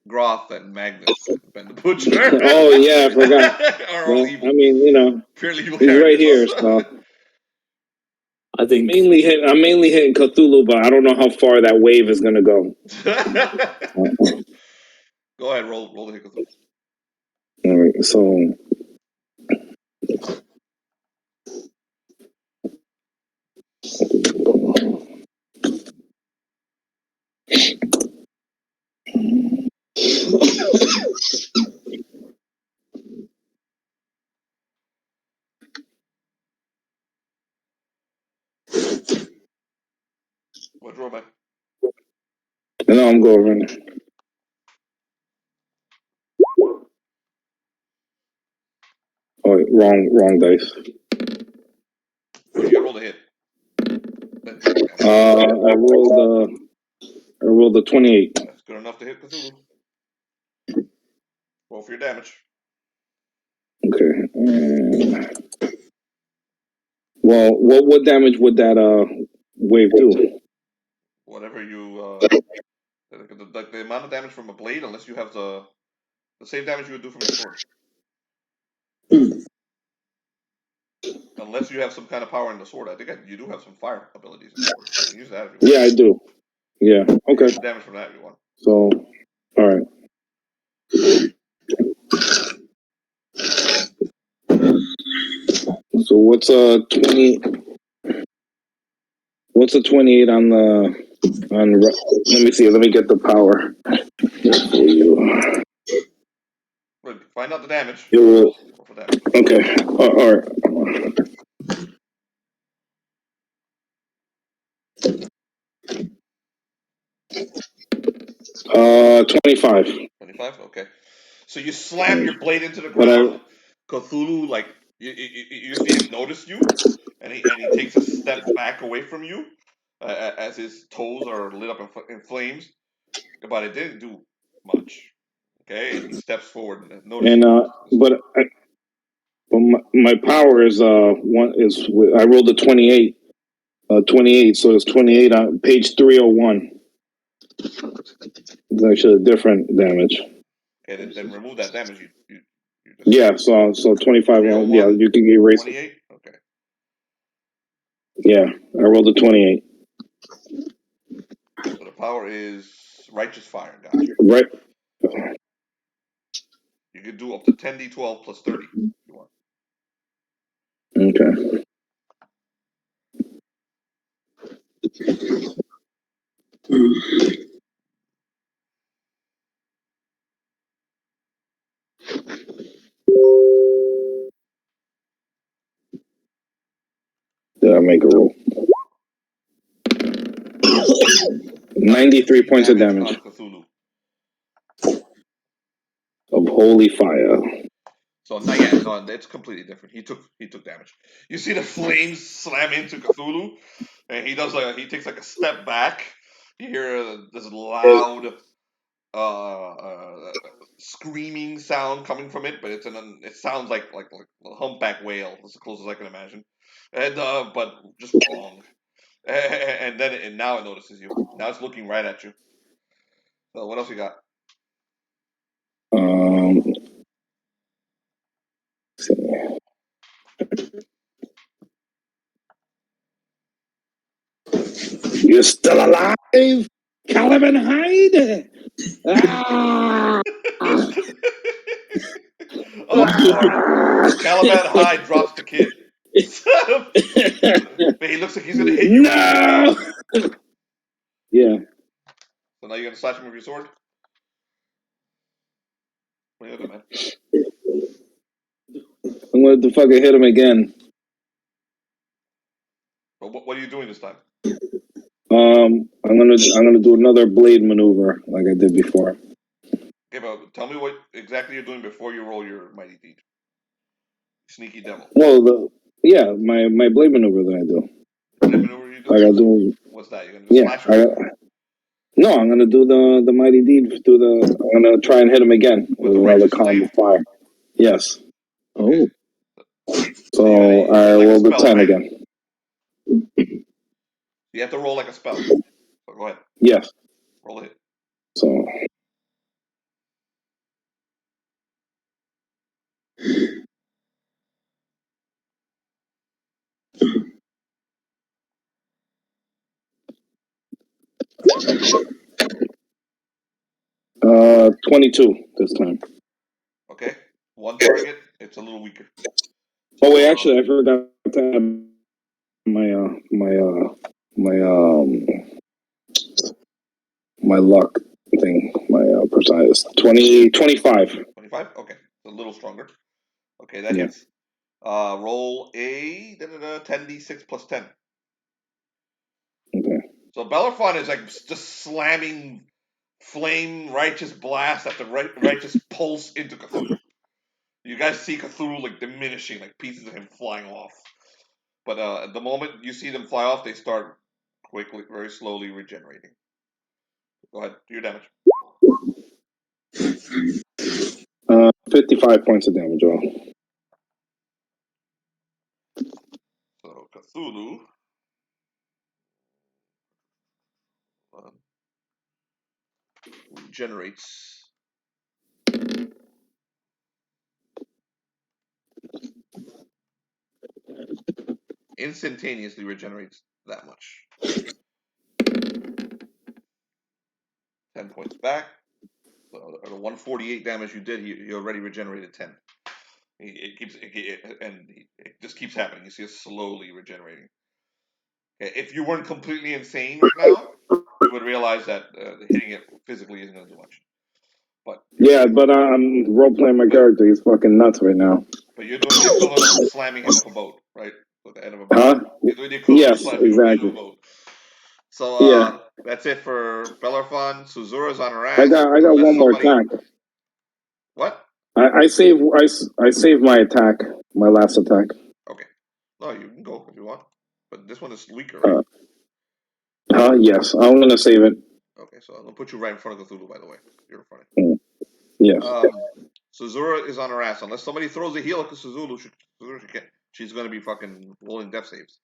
Groth and Magnus and Ben the Butcher. Oh yeah, I forgot. Are all evil. I mean, Purely evil he's characters. right here. So I think I'm mainly hitting Cthulhu, but I don't know how far that wave is gonna go. Go ahead, roll the hit Cthulhu. All right, so. What roll back? No, I'm going. Oh, wait, wrong dice. You rolled a hit. I rolled a 28. That's good enough to hit Cthulhu. Roll for your damage. Okay. Well, what damage would that wave do? Whatever you the amount of damage from a blade, unless you have the same damage you would do from your sword. Unless you have some kind of power in the sword. I think you do have some fire abilities in the sword. You can use that if you want. Yeah, I do. Yeah. Okay. Use damage from that if you want. So, all right. So what's a 20? What's a 28 on the on? Let me see. Let me get the power. Good. Find out the damage. It will. Roll for damage. Okay. All right. 25. 25. Okay. So you slam your blade into the ground. Cthulhu, like you see him notice you, and he takes a step back away from you, as his toes are lit up in flames. But it didn't do much. Okay, and he steps forward and notices. But my power is one is I rolled a 28. 28. So it's 28 on page 301. It's actually a different damage. Okay, then remove that damage. You just Yeah, so 25. Yeah, you can erase 28. Okay. Yeah, I rolled a 28. So the power is righteous fire. Gotcha. Right. You can do up to 10d12 plus 30 if you want. Okay. make a roll. 93 points of damage. On Cthulhu. Of holy fire. So not yet. No, it's completely different. He took damage. You see the flames slam into Cthulhu, and he takes like a step back. You hear this loud screaming sound coming from it, but it sounds like a humpback whale. That's the closest I can imagine. And but just wrong. And now it notices you. Now it's looking right at you. So what else you got? You're still alive, Caliban Hyde? Ah! Oh, Caliban Hyde drops the kid. But he looks like he's gonna hit you. No. Yeah. So now you're gonna slash him with your sword. What are you looking, man? I'm going to fucking hit him again. But what are you doing this time? I'm gonna do another blade maneuver like I did before. Okay, but tell me what exactly you're doing before you roll your mighty deed. Sneaky devil. Well, my blade maneuver that I do. Blade maneuver you do? I gotta do. What's that? You're gonna slash him? No, I'm gonna do the mighty deed. I'm gonna try and hit him again with another column of fire. Yes. Oh. So I roll the 10 right? again. You have to roll like a spell. So go ahead. Yes. Roll it. So. Uh, 22 this time. Okay. One target. It's a little weaker. Oh wait, actually, I forgot to add my luck thing. My precise 25. 25. Okay, it's a little stronger. Okay, that hits. Roll a 10d6 plus 10. Okay. So Bellerophon is like just slamming flame righteous blast after righteous pulse into Cthulhu. You guys see Cthulhu like diminishing, like pieces of him flying off. But at the moment you see them fly off, they start quickly, very slowly regenerating. Go ahead, do your damage. 55 points of damage, all. So Cthulhu regenerates instantaneously regenerates that much. 10 points back. So the 148 damage you did, he already regenerated 10. It just keeps happening. You see it slowly regenerating. Okay, if you weren't completely insane right now, you would realize that hitting it physically isn't going to do much. But I'm role playing my character. He's fucking nuts right now. But you're doing the equivalent of slamming him with a boat, right? With the end of a boat. You're doing the equivalent of slamming him with a boat. So that's it for Bellerophon. Suzurra's on her ass. I got one more attack. What? I save my attack, my last attack. Okay. No, you can go if you want. But this one is weaker, right? Yes. I'm gonna save it. Okay, so I'm gonna put you right in front of Cthulhu, by the way. You're in front of him. Yes. Suzurra is on her ass. Unless somebody throws a heal at Suzurra, she's gonna be fucking rolling death saves.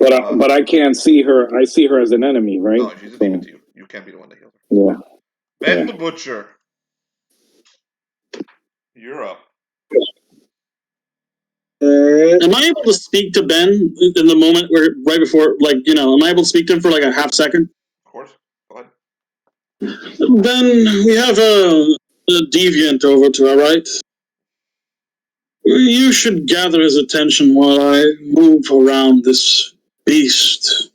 But I can't see her. I see her as an enemy, right? No, she's a demon to you. You can't be the one that heals her. Yeah. Ben the Butcher. You're up. Am I able to speak to Ben in the moment where, right before, am I able to speak to him for like a half second? Of course. Go ahead. Ben, we have a deviant over to our right. You should gather his attention while I move around this beast.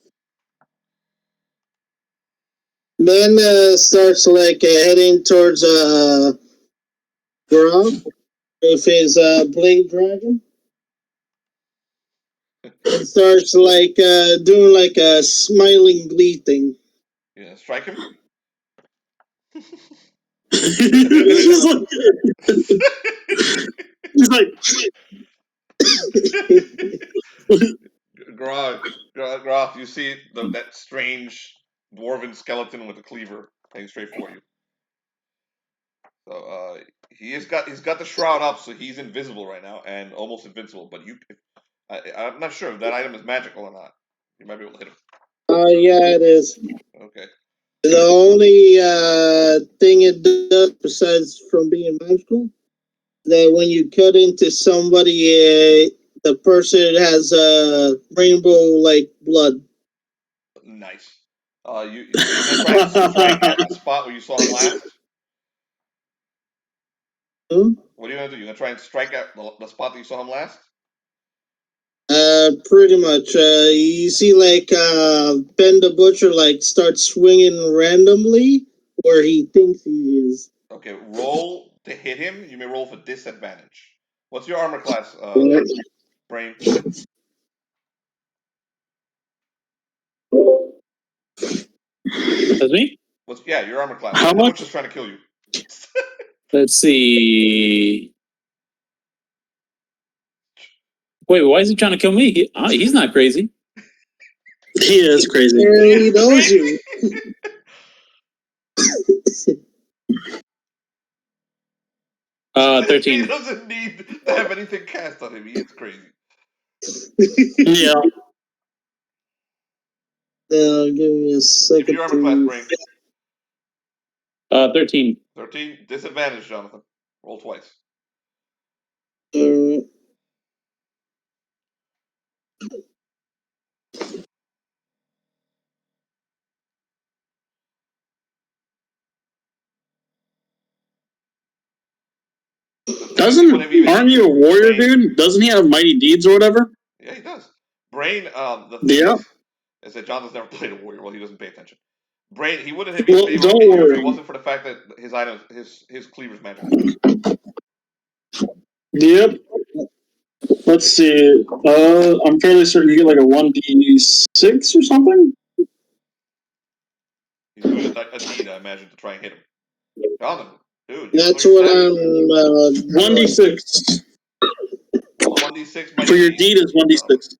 Ben starts heading towards Groth with his blade dragon. and starts like doing like a smiling glee thing. Yeah, strike him. He's like, Groth, you see that strange dwarven skeleton with a cleaver heading straight for you. So he's got the shroud up, so he's invisible right now and almost invincible. But I'm not sure if that item is magical or not. You might be able to hit him. Yeah, it is. Okay. The only thing it does, besides from being magical, that when you cut into somebody, the person has rainbow like blood. Nice. So you're gonna try and strike at the spot where you saw him last. What are you gonna do? You're gonna try and strike at the spot that you saw him last. Pretty much. You see, like Ben the Butcher, like starts swinging randomly where he thinks he is. Okay, roll to hit him. You may roll for disadvantage. What's your armor class, Brain? That's me? Your armor class. How much? Butcher's trying to kill you. Let's see. Wait, why is he trying to kill me? He's not crazy. He is crazy. He knows you. 13. He doesn't need to have anything cast on him. He is crazy. Yeah. Give me a second. Give your armor class, Brain. 13. 13. Disadvantage, Jonathan. Roll twice. Aren't you a warrior, dude? Doesn't he have mighty deeds or whatever? Yeah, he does. Brain, the thing is that Jonathan's never played a warrior. Well, he doesn't pay attention. Brain, he wouldn't have even been able to hit you if it wasn't for the fact that his items, his cleaver's magical. Yep. Let's see. I'm fairly certain you get like a 1d6 or something. He's doing a deed, I imagine, to try and hit him. Jonathan, dude. That's what I'm. 1d6. 1d6 for your deed is 1d6.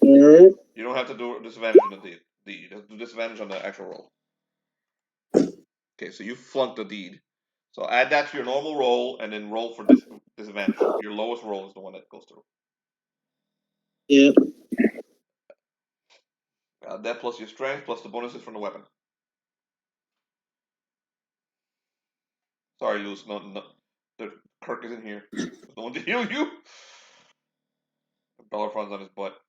You don't have to do disadvantage on the deed. You have to do disadvantage on the actual roll. Okay, so you flunked the deed. So add that to your normal roll and then roll for disadvantage. Your lowest roll is the one that goes through. Yeah. That plus your strength plus the bonuses from the weapon. Sorry, Luz. No. Kirk isn't here. There's no one to heal you. Bellerophon's on his butt.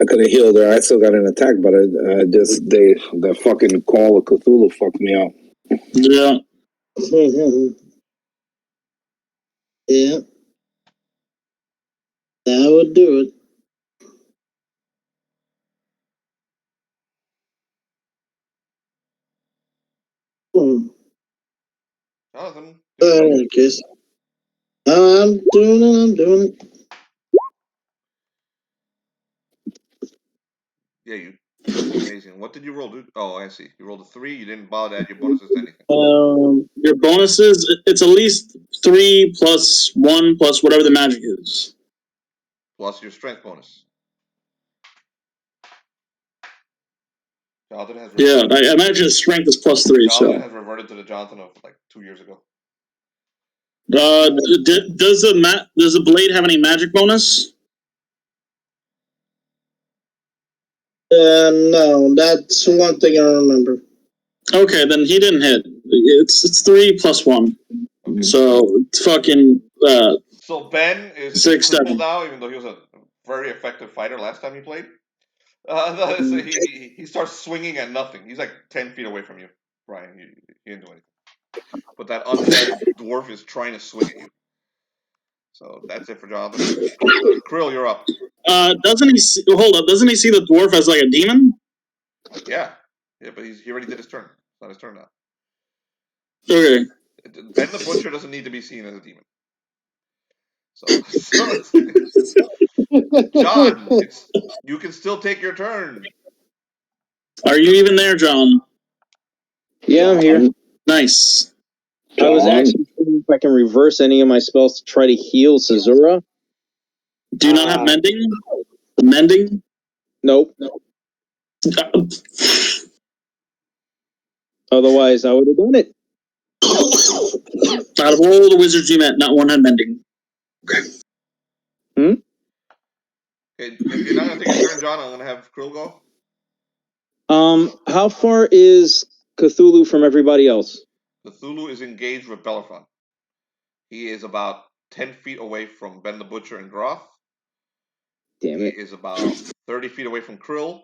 I could have healed her. I still got an attack, but the fucking call of Cthulhu fucked me up. Yeah. Yeah. That would do it. Jonathan. I guess. I'm doing it. Yeah, you. Amazing. What did you roll, dude? Oh, I see. You rolled a 3. You didn't bother to add your bonuses to anything. Your bonuses, it's at least 3 plus 1 plus whatever the magic is. Plus your strength bonus. Jonathan has. Yeah, I imagine strength is plus 3. Jonathan has reverted to the Jonathan of like 2 years ago. Does the blade have any magic bonus? No, that's one thing I remember. Okay, then he didn't hit. It's 3 plus 1. Okay. So it's fucking. So Ben is 6, crippled 7 now, even though he was a very effective fighter last time he played. So he starts swinging at nothing. He's like 10 feet away from you, Brian. He didn't do anything. But that undead dwarf is trying to swing at you. So that's it for Jonathan. Krill, you're up. Doesn't he see the dwarf as like a demon? Yeah, but he already did his turn. It's not his turn now. Okay. Ben the Butcher doesn't need to be seen as a demon. John, you can still take your turn. Are you even there, John? Yeah, I'm here. Nice. I was John? actually seeing if I can reverse any of my spells to try to heal Suzurra. Do you not have mending? Mending? Nope. Otherwise, I would have done it. Out of all the wizards you met, not one had mending. Hmm? Okay, if you're not gonna take your turn, John, I'm gonna have Krill go. How far is Cthulhu from everybody else? Cthulhu is engaged with Bellerophon. He is about 10 feet away from Ben the Butcher and Groth. Damn He it. is about 30 feet away from Krill.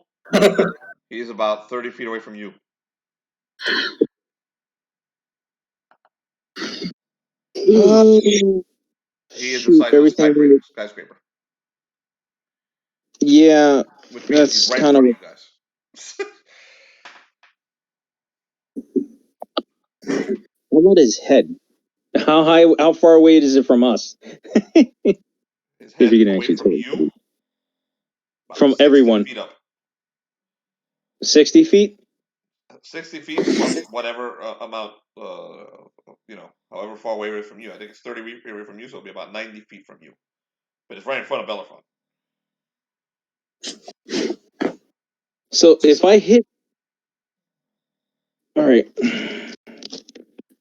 He is about 30 feet away from you. He is inside of a skyscraper. Yeah, Which means that's he's right kind in of. front of you guys. How about his head? How far away is it from us? His head If you can away actually from tell. you? About From 60 everyone. feet up. 60 feet? 60 feet plus whatever amount, however far away it is from you. I think it's 30 feet away from you, so it'll be about 90 feet from you. But it's right in front of Bellerophon. So if I hit. Alright.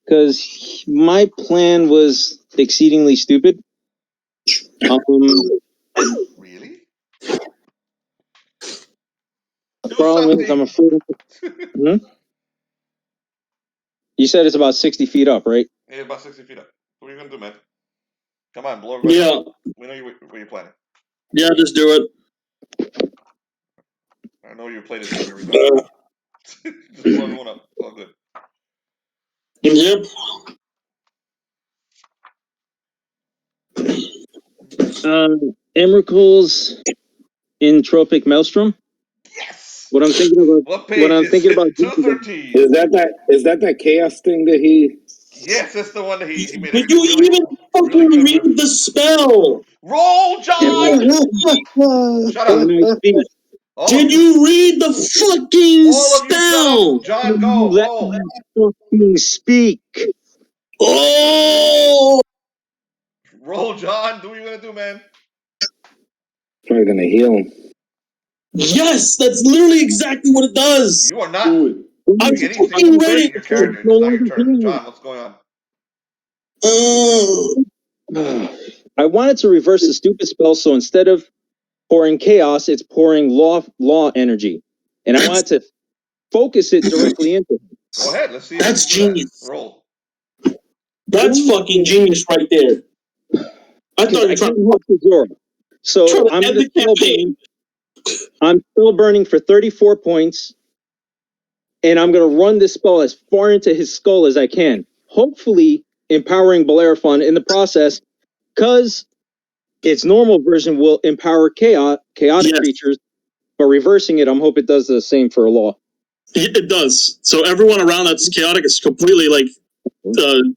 Because my plan was exceedingly stupid. Really? The problem is I'm afraid. You said it's about 60 feet up, right? Yeah, about 60 feet up. What are you gonna do, man? Come on, blow everybody up. We know what you're planning. Yeah, just do it. I know you play this game every time. Just blow everyone up. All good. Yep. Emrakul's Entropic Maelstrom. Yes. What I'm thinking about. What page is 213? Is that that chaos thing that he? Yes, that's the one that he made Did everything you really, even really fucking good read with. the spell? Roll, John! Shut up. Did you read the fucking All of you shut up. spell? John, go. Let Roll. me fucking speak. Oh! Roll, John. Do what you're going to do, man. Probably gonna heal him. Yes, that's literally exactly what it does. You are not I doing anything fucking read with it. your character. It's not your turn. John, what's going on? I wanted to reverse the stupid spell, so instead of pouring chaos, it's pouring law energy, and I wanted to focus it directly into him. Go ahead. Let's see if That's you can do genius. that. Roll. That's fucking genius right there. I thought you were trying to Suzurra. So I'm end the campaign. I'm still burning for 34 points, and I'm going to run this spell as far into his skull as I can, hopefully empowering Bellerophon in the process, because its normal version will empower chaotic creatures, but reversing it, I'm hoping it does the same for law. It does. So everyone around that's chaotic is completely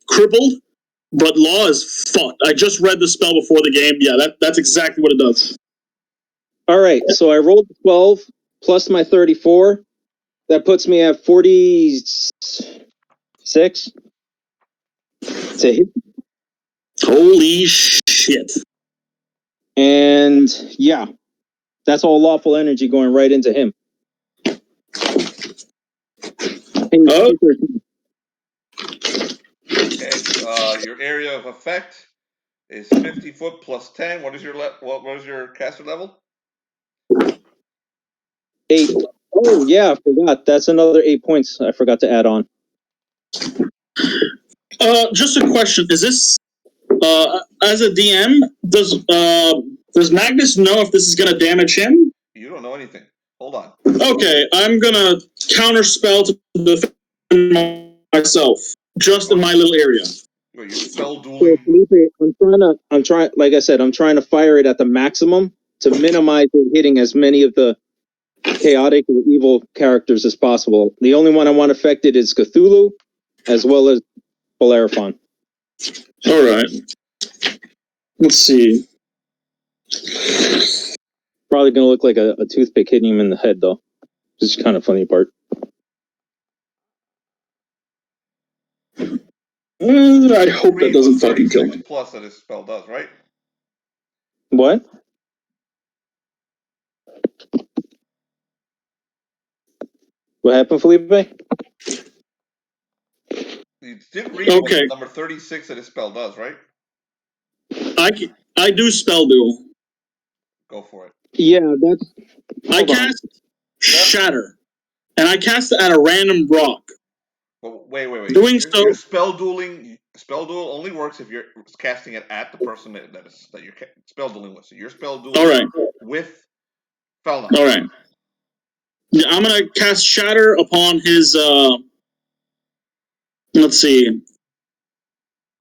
crippled, but law is fucked. I just read the spell before the game. Yeah, that's exactly what it does. All right, so I rolled 12 plus my 34. That puts me at 46 to hit. Holy shit. And yeah, that's all lawful energy going right into him. Oh. Okay. Your area of effect is 50 foot plus 10. What is your what is your caster level? 8. Oh yeah, I forgot. That's another 8 points I forgot to add on. Just a question. Is this as a DM, does Magnus know if this is gonna damage him? You don't know anything. Hold on. Okay, I'm gonna counterspell to defend myself, just in my little area. Are you spell dueling? I'm trying, like I said, I'm trying to fire it at the maximum to minimize it hitting as many of the chaotic or evil characters as possible. The only one I want affected is Cthulhu, as well as Bellerophon. All right. Let's see. Probably gonna look like a toothpick hitting him in the head, though. This is kind of funny part. I hope that doesn't fucking kill me. Plus that his spell does, right? What? What happened, Felipe? You did read Okay. number 36 that his spell does, right? I do spell duel. Go for it. Yeah, that's. I cast Shatter, and I cast it at a random rock. But wait. Doing so, your spell duel only works if you're casting it at the person that you're spell dueling with. So your spell duel all right, with Felnox. All right. Yeah, I'm gonna cast Shatter upon his. Let's see.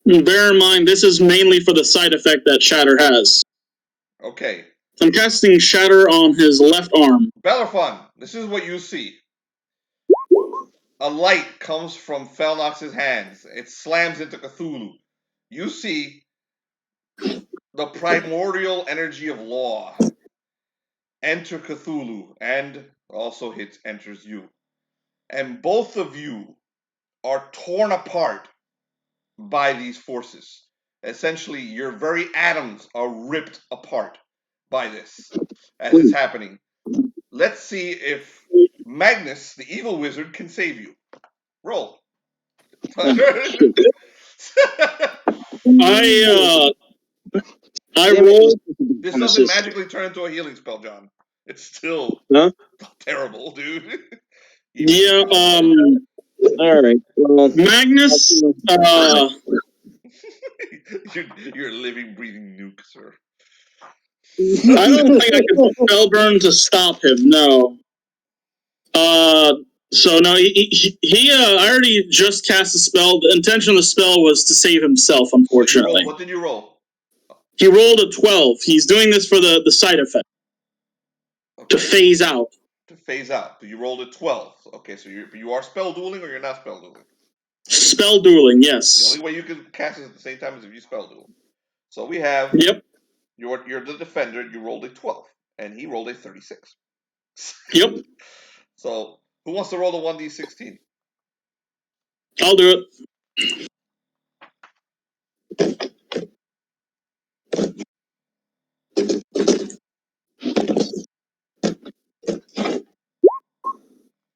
Bear in mind, this is mainly for the side effect that Shatter has. Okay. I'm casting Shatter on his left arm. Bellerophon, this is what you see. A light comes from Felnox's hands. It slams into Cthulhu. You see the primordial energy of law enter Cthulhu and also enters you. And both of you are torn apart by these forces. Essentially, your very atoms are ripped apart by this as it's happening. Let's see if Magnus, the evil wizard, can save you. Roll. I rolled. This doesn't magically turn into a healing spell, John. It's still terrible, dude. Yeah. All right. Well, Magnus. You're a living, breathing nuke, sir. I don't think I can spell burn to stop him. No. So no, I already just cast a spell. The intention of the spell was to save himself, unfortunately. What did you roll? He rolled a 12. He's doing this for the side effect. Okay. To phase out. To phase out. You rolled a 12. Okay, so you are spell dueling or you're not spell dueling? Spell dueling, yes. The only way you can cast it at the same time is if you spell duel. So we have. Yep. You're the defender. You rolled a 12, and he rolled a 36. Yep. So who wants to roll the 1d16? I'll do it.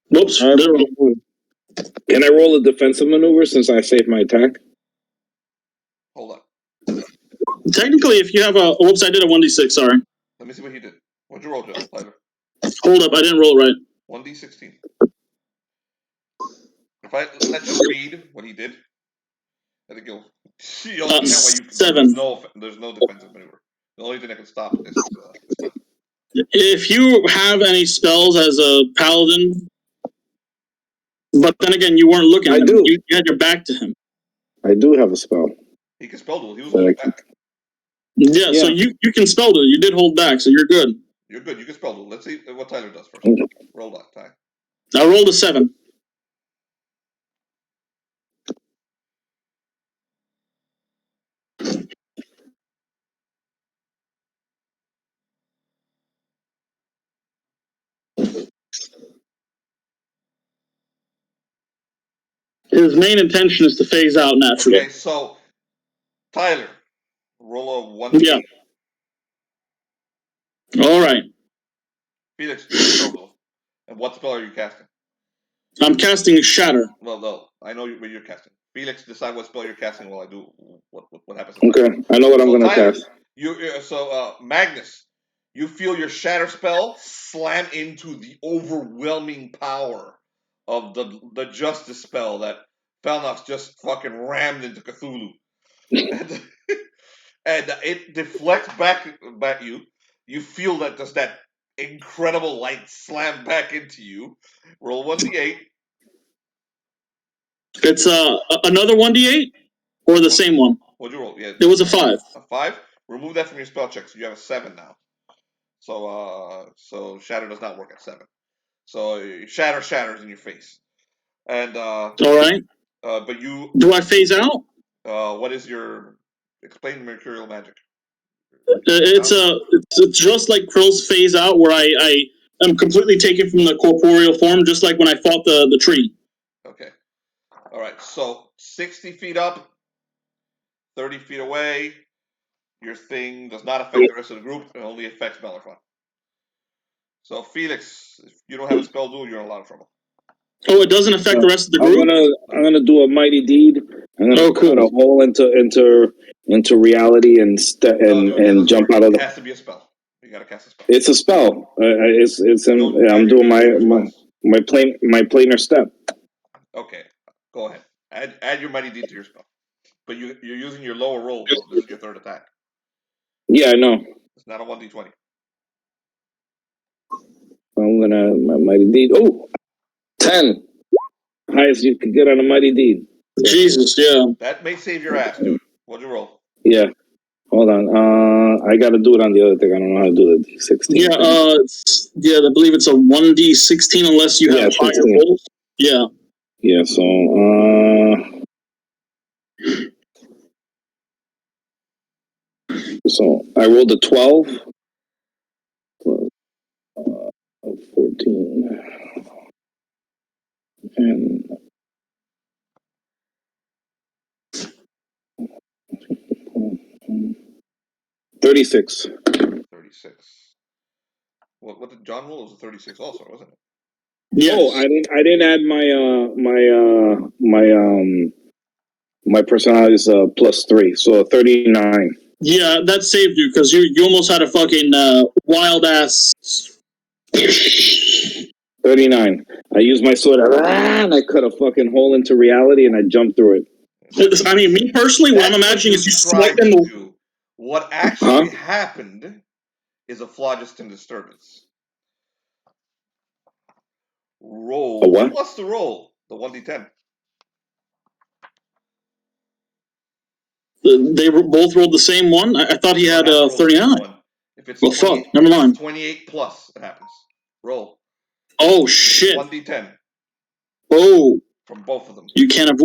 Whoops. Can I roll a defensive maneuver since I saved my attack? Hold on. Technically, if you have a... Whoops, I did a 1d6, sorry. Let me see what he did. What'd you roll, Tyler? Hold up, I didn't roll it right. 1d16. If I let you read what he did, I think you'll understand why you... 7. There's no defensive maneuver. The only thing that can stop this is time. If you have any spells as a paladin... But then again, you weren't looking at him. You had your back to him. I do have a spell. He can spell duel. He was holding back. Yeah, so you can spell duel. You did hold back, so you're good. You're good. You can spell duel. Let's see what Tyler does first. Roll that, Ty. I rolled a 7. His main intention is to phase out naturally. Okay, so Tyler, roll a 1d8. Yeah. All right. Felix, do spell duel. And what spell are you casting? I'm casting Shatter. Well, no, I know what you're casting. Felix, decide what spell you're casting while I do what happens. Okay, I know what I'm going to cast. Magnus, you feel your Shatter spell slam into the overwhelming power of the Justice spell that Felnox just fucking rammed into Cthulhu. and it deflects back at you. You feel that just that incredible light slam back into you. Roll 1d8. It's another 1d8 or the same one? What'd you roll? Yeah, it was a 5. A 5. Remove that from your spell check, so you have a 7 now. So Shatter does not work at 7. So Shatter shatters in your face, and all right. But you do I phase out? What is your explain mercurial magic? It's just like Krill's phase out, where I am completely taken from the corporeal form, just like when I fought the tree. Okay. All right. So 60 feet up, 30 feet away. Your thing does not affect the rest of the group. It only affects Bellerophon. So Felix, if you don't have a spell duel, you're in a lot of trouble. Oh, it doesn't affect the rest of the group. I'm gonna do a mighty deed. I'm gonna cut a hole into reality and jump out of the. It has to be a spell. You gotta cast a spell. It's a spell. I'm doing my planar step. Okay, go ahead. Add your mighty deed to your spell, but you're using your lower roll. This is your third attack. Yeah, I know. It's not a 1d20. I'm gonna my mighty deed. Oh, 10. Highest you could get on a mighty deed. Jesus, yeah. That may save your ass, dude. What'd you roll? Yeah. Hold on. I gotta do it on the other thing. I don't know how to do the D16. Yeah, I believe it's a 1d16 unless you have higher rolls. Yeah. Yeah, so I rolled a 12. 14. And 36. 36. What did John roll? It was a 36 also, wasn't it? Yes. Oh, I didn't add my personality is +3, so 39. Yeah, that saved you because you almost had a fucking wild ass. 39. I used my sword and I cut a fucking hole into reality and I jumped through it. I mean, me personally, what I'm imagining is you swipe in the. What actually happened is a phlogiston disturbance. Roll. A what? What's the roll? The 1d10. They both rolled the same one? I thought he had 39. If it's well, fuck, never mind. 28 plus, it happens. Roll. Oh, shit. 1d10. Oh. From both of them. You can't have.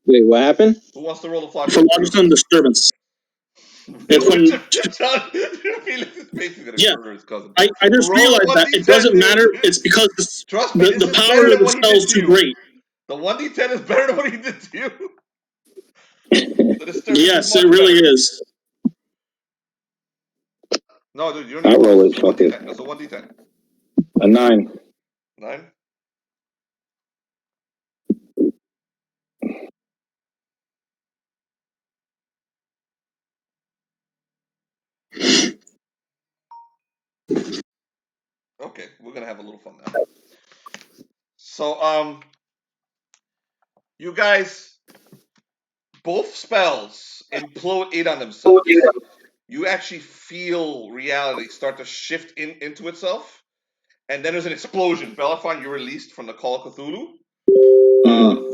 Wait, what happened? Who wants to roll the phlogiston? Phlogiston disturbance. It's when. Yeah, I just realized that it doesn't matter. It's because the power of the spell is too great. The 1d10 is better than what he did to you. Yes, it really is. No, dude, you're not. I roll it. Fuck it. That's a 1d10. A 9. 9. Okay, we're gonna have a little fun now. So, you guys, both spells implode in on themselves. You actually feel reality start to shift into itself, and then there's an explosion. Bellerophon, you're released from the Call of Cthulhu.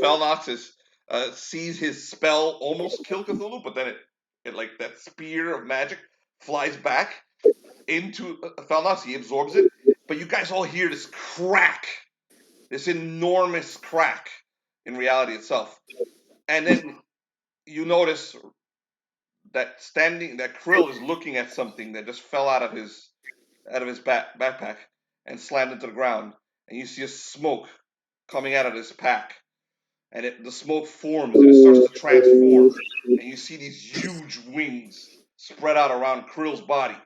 Felnox sees his spell almost kill Cthulhu, but then it like that spear of magic flies back into Felnox. He absorbs it, but you guys all hear this crack, this enormous crack in reality itself, and then you notice that Krill is looking at something that just fell out of his backpack and slammed into the ground, and you see a smoke coming out of this pack, and the smoke forms and it starts to transform, and you see these huge wings spread out around Krill's body,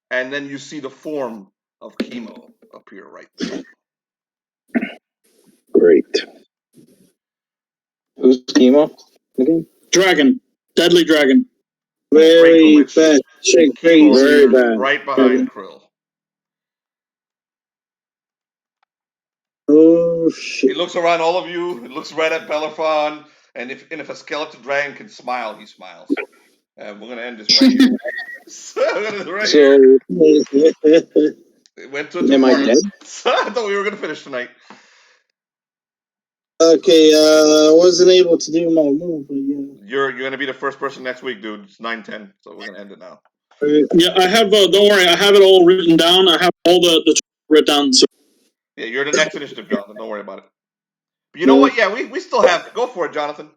and then you see the form of Chemo appear right there. Great. Who's Chemo again? Dragon. Deadly dragon. Very bad. Very bad. Right behind Krill. Oh shit. He looks around all of you, he looks right at Bellerophon, and if a skeleton dragon can smile, he smiles. And we're gonna end this right here. It went to am I dead? I thought we were gonna finish tonight. Okay, I wasn't able to do my move, but yeah. You're gonna be the first person next week, dude. It's 9:10, so we're gonna end it now. Yeah, I have. Don't worry, I have it all written down. I have all the written down. So. Yeah, you're the next initiative, Jonathan. Don't worry about it. But you know what? Yeah, we still have. Go for it, Jonathan.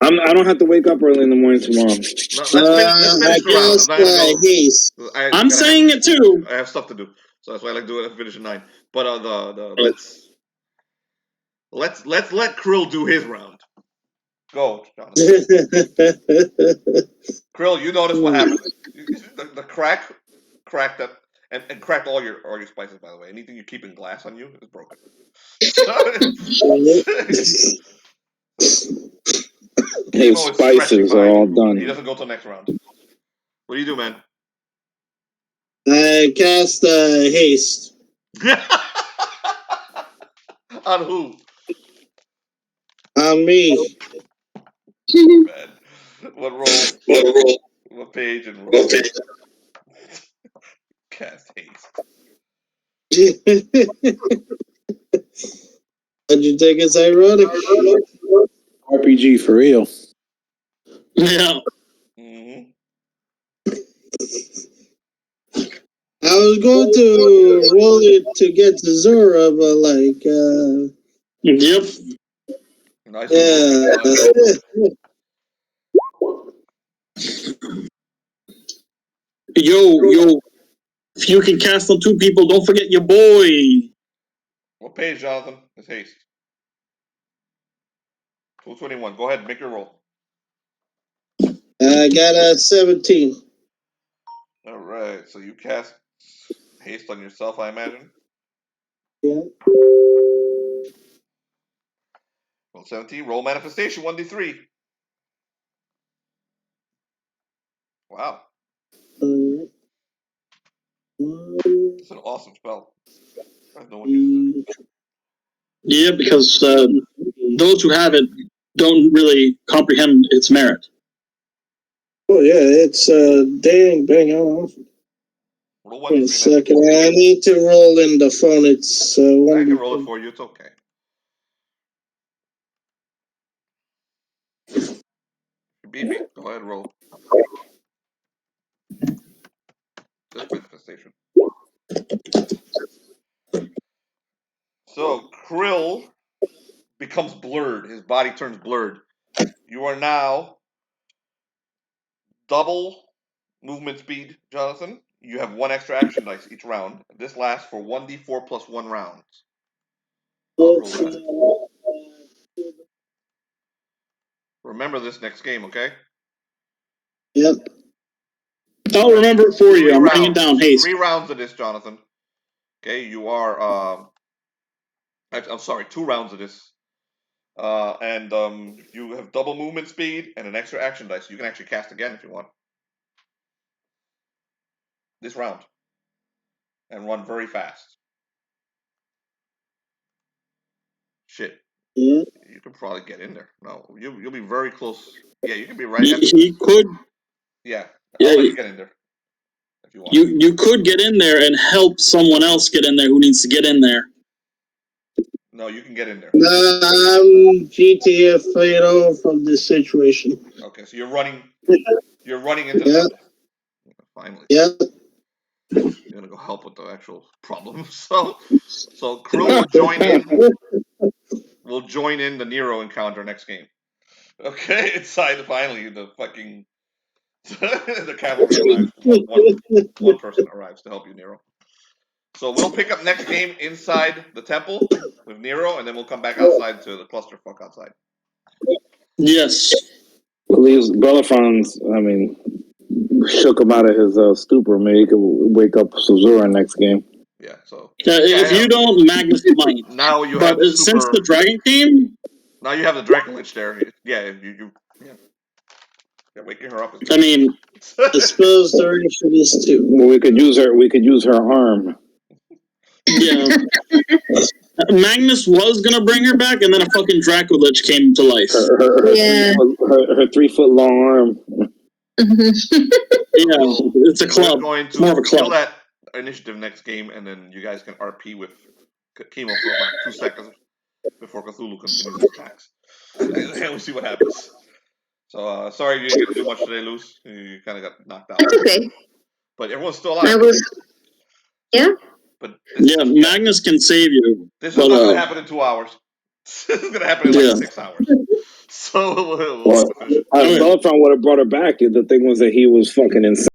I don't have to wake up early in the morning tomorrow. No, let's finish the round. I'm not gonna go. Haste. I'm saying it too. I have stuff to do, so that's why I like to do it. Finish at 9. But let's let Krill do his round. Go, Jonathan. Krill, you notice what happened. The cracked up, and cracked all your spices. By the way, anything you keep in glass on you is broken. His spices are all done. He doesn't go till next round. What do you do, man? I cast haste. On who? On me. Man. What roll? What page and roll? Cast haste. How'd you take it's ironic? RPG for real. Yeah. Mm-hmm. I was going to roll it to get Suzurra, but Yep. Nice. Yo. If you can cast on 2 people, don't forget your boy. What page, Jonathan? It's haste. 221. Go ahead, make your roll. I got a 17. All right. So you cast haste on yourself, I imagine. Yeah. Roll 17. Roll manifestation 1d3. Wow. It's an awesome spell. No one uses it. Yeah, because those who have it don't really comprehend its merit. Oh yeah, it's dang awesome. Roll 1d3. Wait a second, I need to roll in the phone. It's I can roll it for you. It's okay. You beat me. Go ahead, roll. Just manifestation. So Krill becomes blurred. His body turns blurred. You are now double movement speed, Jonathan. You have 1 extra action dice each round. This lasts for 1d4 plus 1 rounds. Remember this next game, okay? Yep. I'll remember it for you. I'm writing it down. Haste. 3 rounds of this, Jonathan. Okay, you are. I'm sorry, 2 rounds of this. And you have double movement speed and an extra action dice. You can actually cast again if you want. This round. And run very fast. Shit. Yeah. You can probably get in there. No, you'll be very close. Yeah, you can be right. He could. Yeah, I'll let you get in there if you want. You could get in there and help someone else get in there who needs to get in there. No, you can get in there. I'm GTF, from this situation. Okay, so you're running. You're running into the temple. Finally. Yeah. You're gonna go help with the actual problem. So Krill will join in. We'll join in the Nero encounter next game. Okay, inside finally the fucking the cavalry arrives. One person arrives to help you, Nero. So we'll pick up next game inside the temple with Nero, and then we'll come back outside to the clusterfuck outside. Yes. Well, these Bellerophons, shook him out of his stupor. Maybe he could wake up Suzurra next game. Yeah, so... if you don't, Magnus might. Now you have the since the dragon came... Now you have the Dragon Lich there. Yeah, yeah, waking her up is... the spell's duration is 2. Well, we could use her arm. Yeah. Magnus was gonna bring her back, and then a fucking Draco Lich came to life. Her 3-foot long arm. Yeah, it's a club. We're going to more of a club. kill that initiative next game, and then you guys can RP with Chemo for about 2 seconds before Cthulhu continues his attacks. And we'll see what happens. So, sorry you didn't get to do much today, Luce. You kind of got knocked out. That's okay. But everyone's still alive. Yeah. But Magnus can save you. This is not going to happen in 2 hours. This is gonna happen in like Yeah. 6 hours. So we'll Well, finish it. Bellerophon would have brought her back if the thing was that he was fucking insane.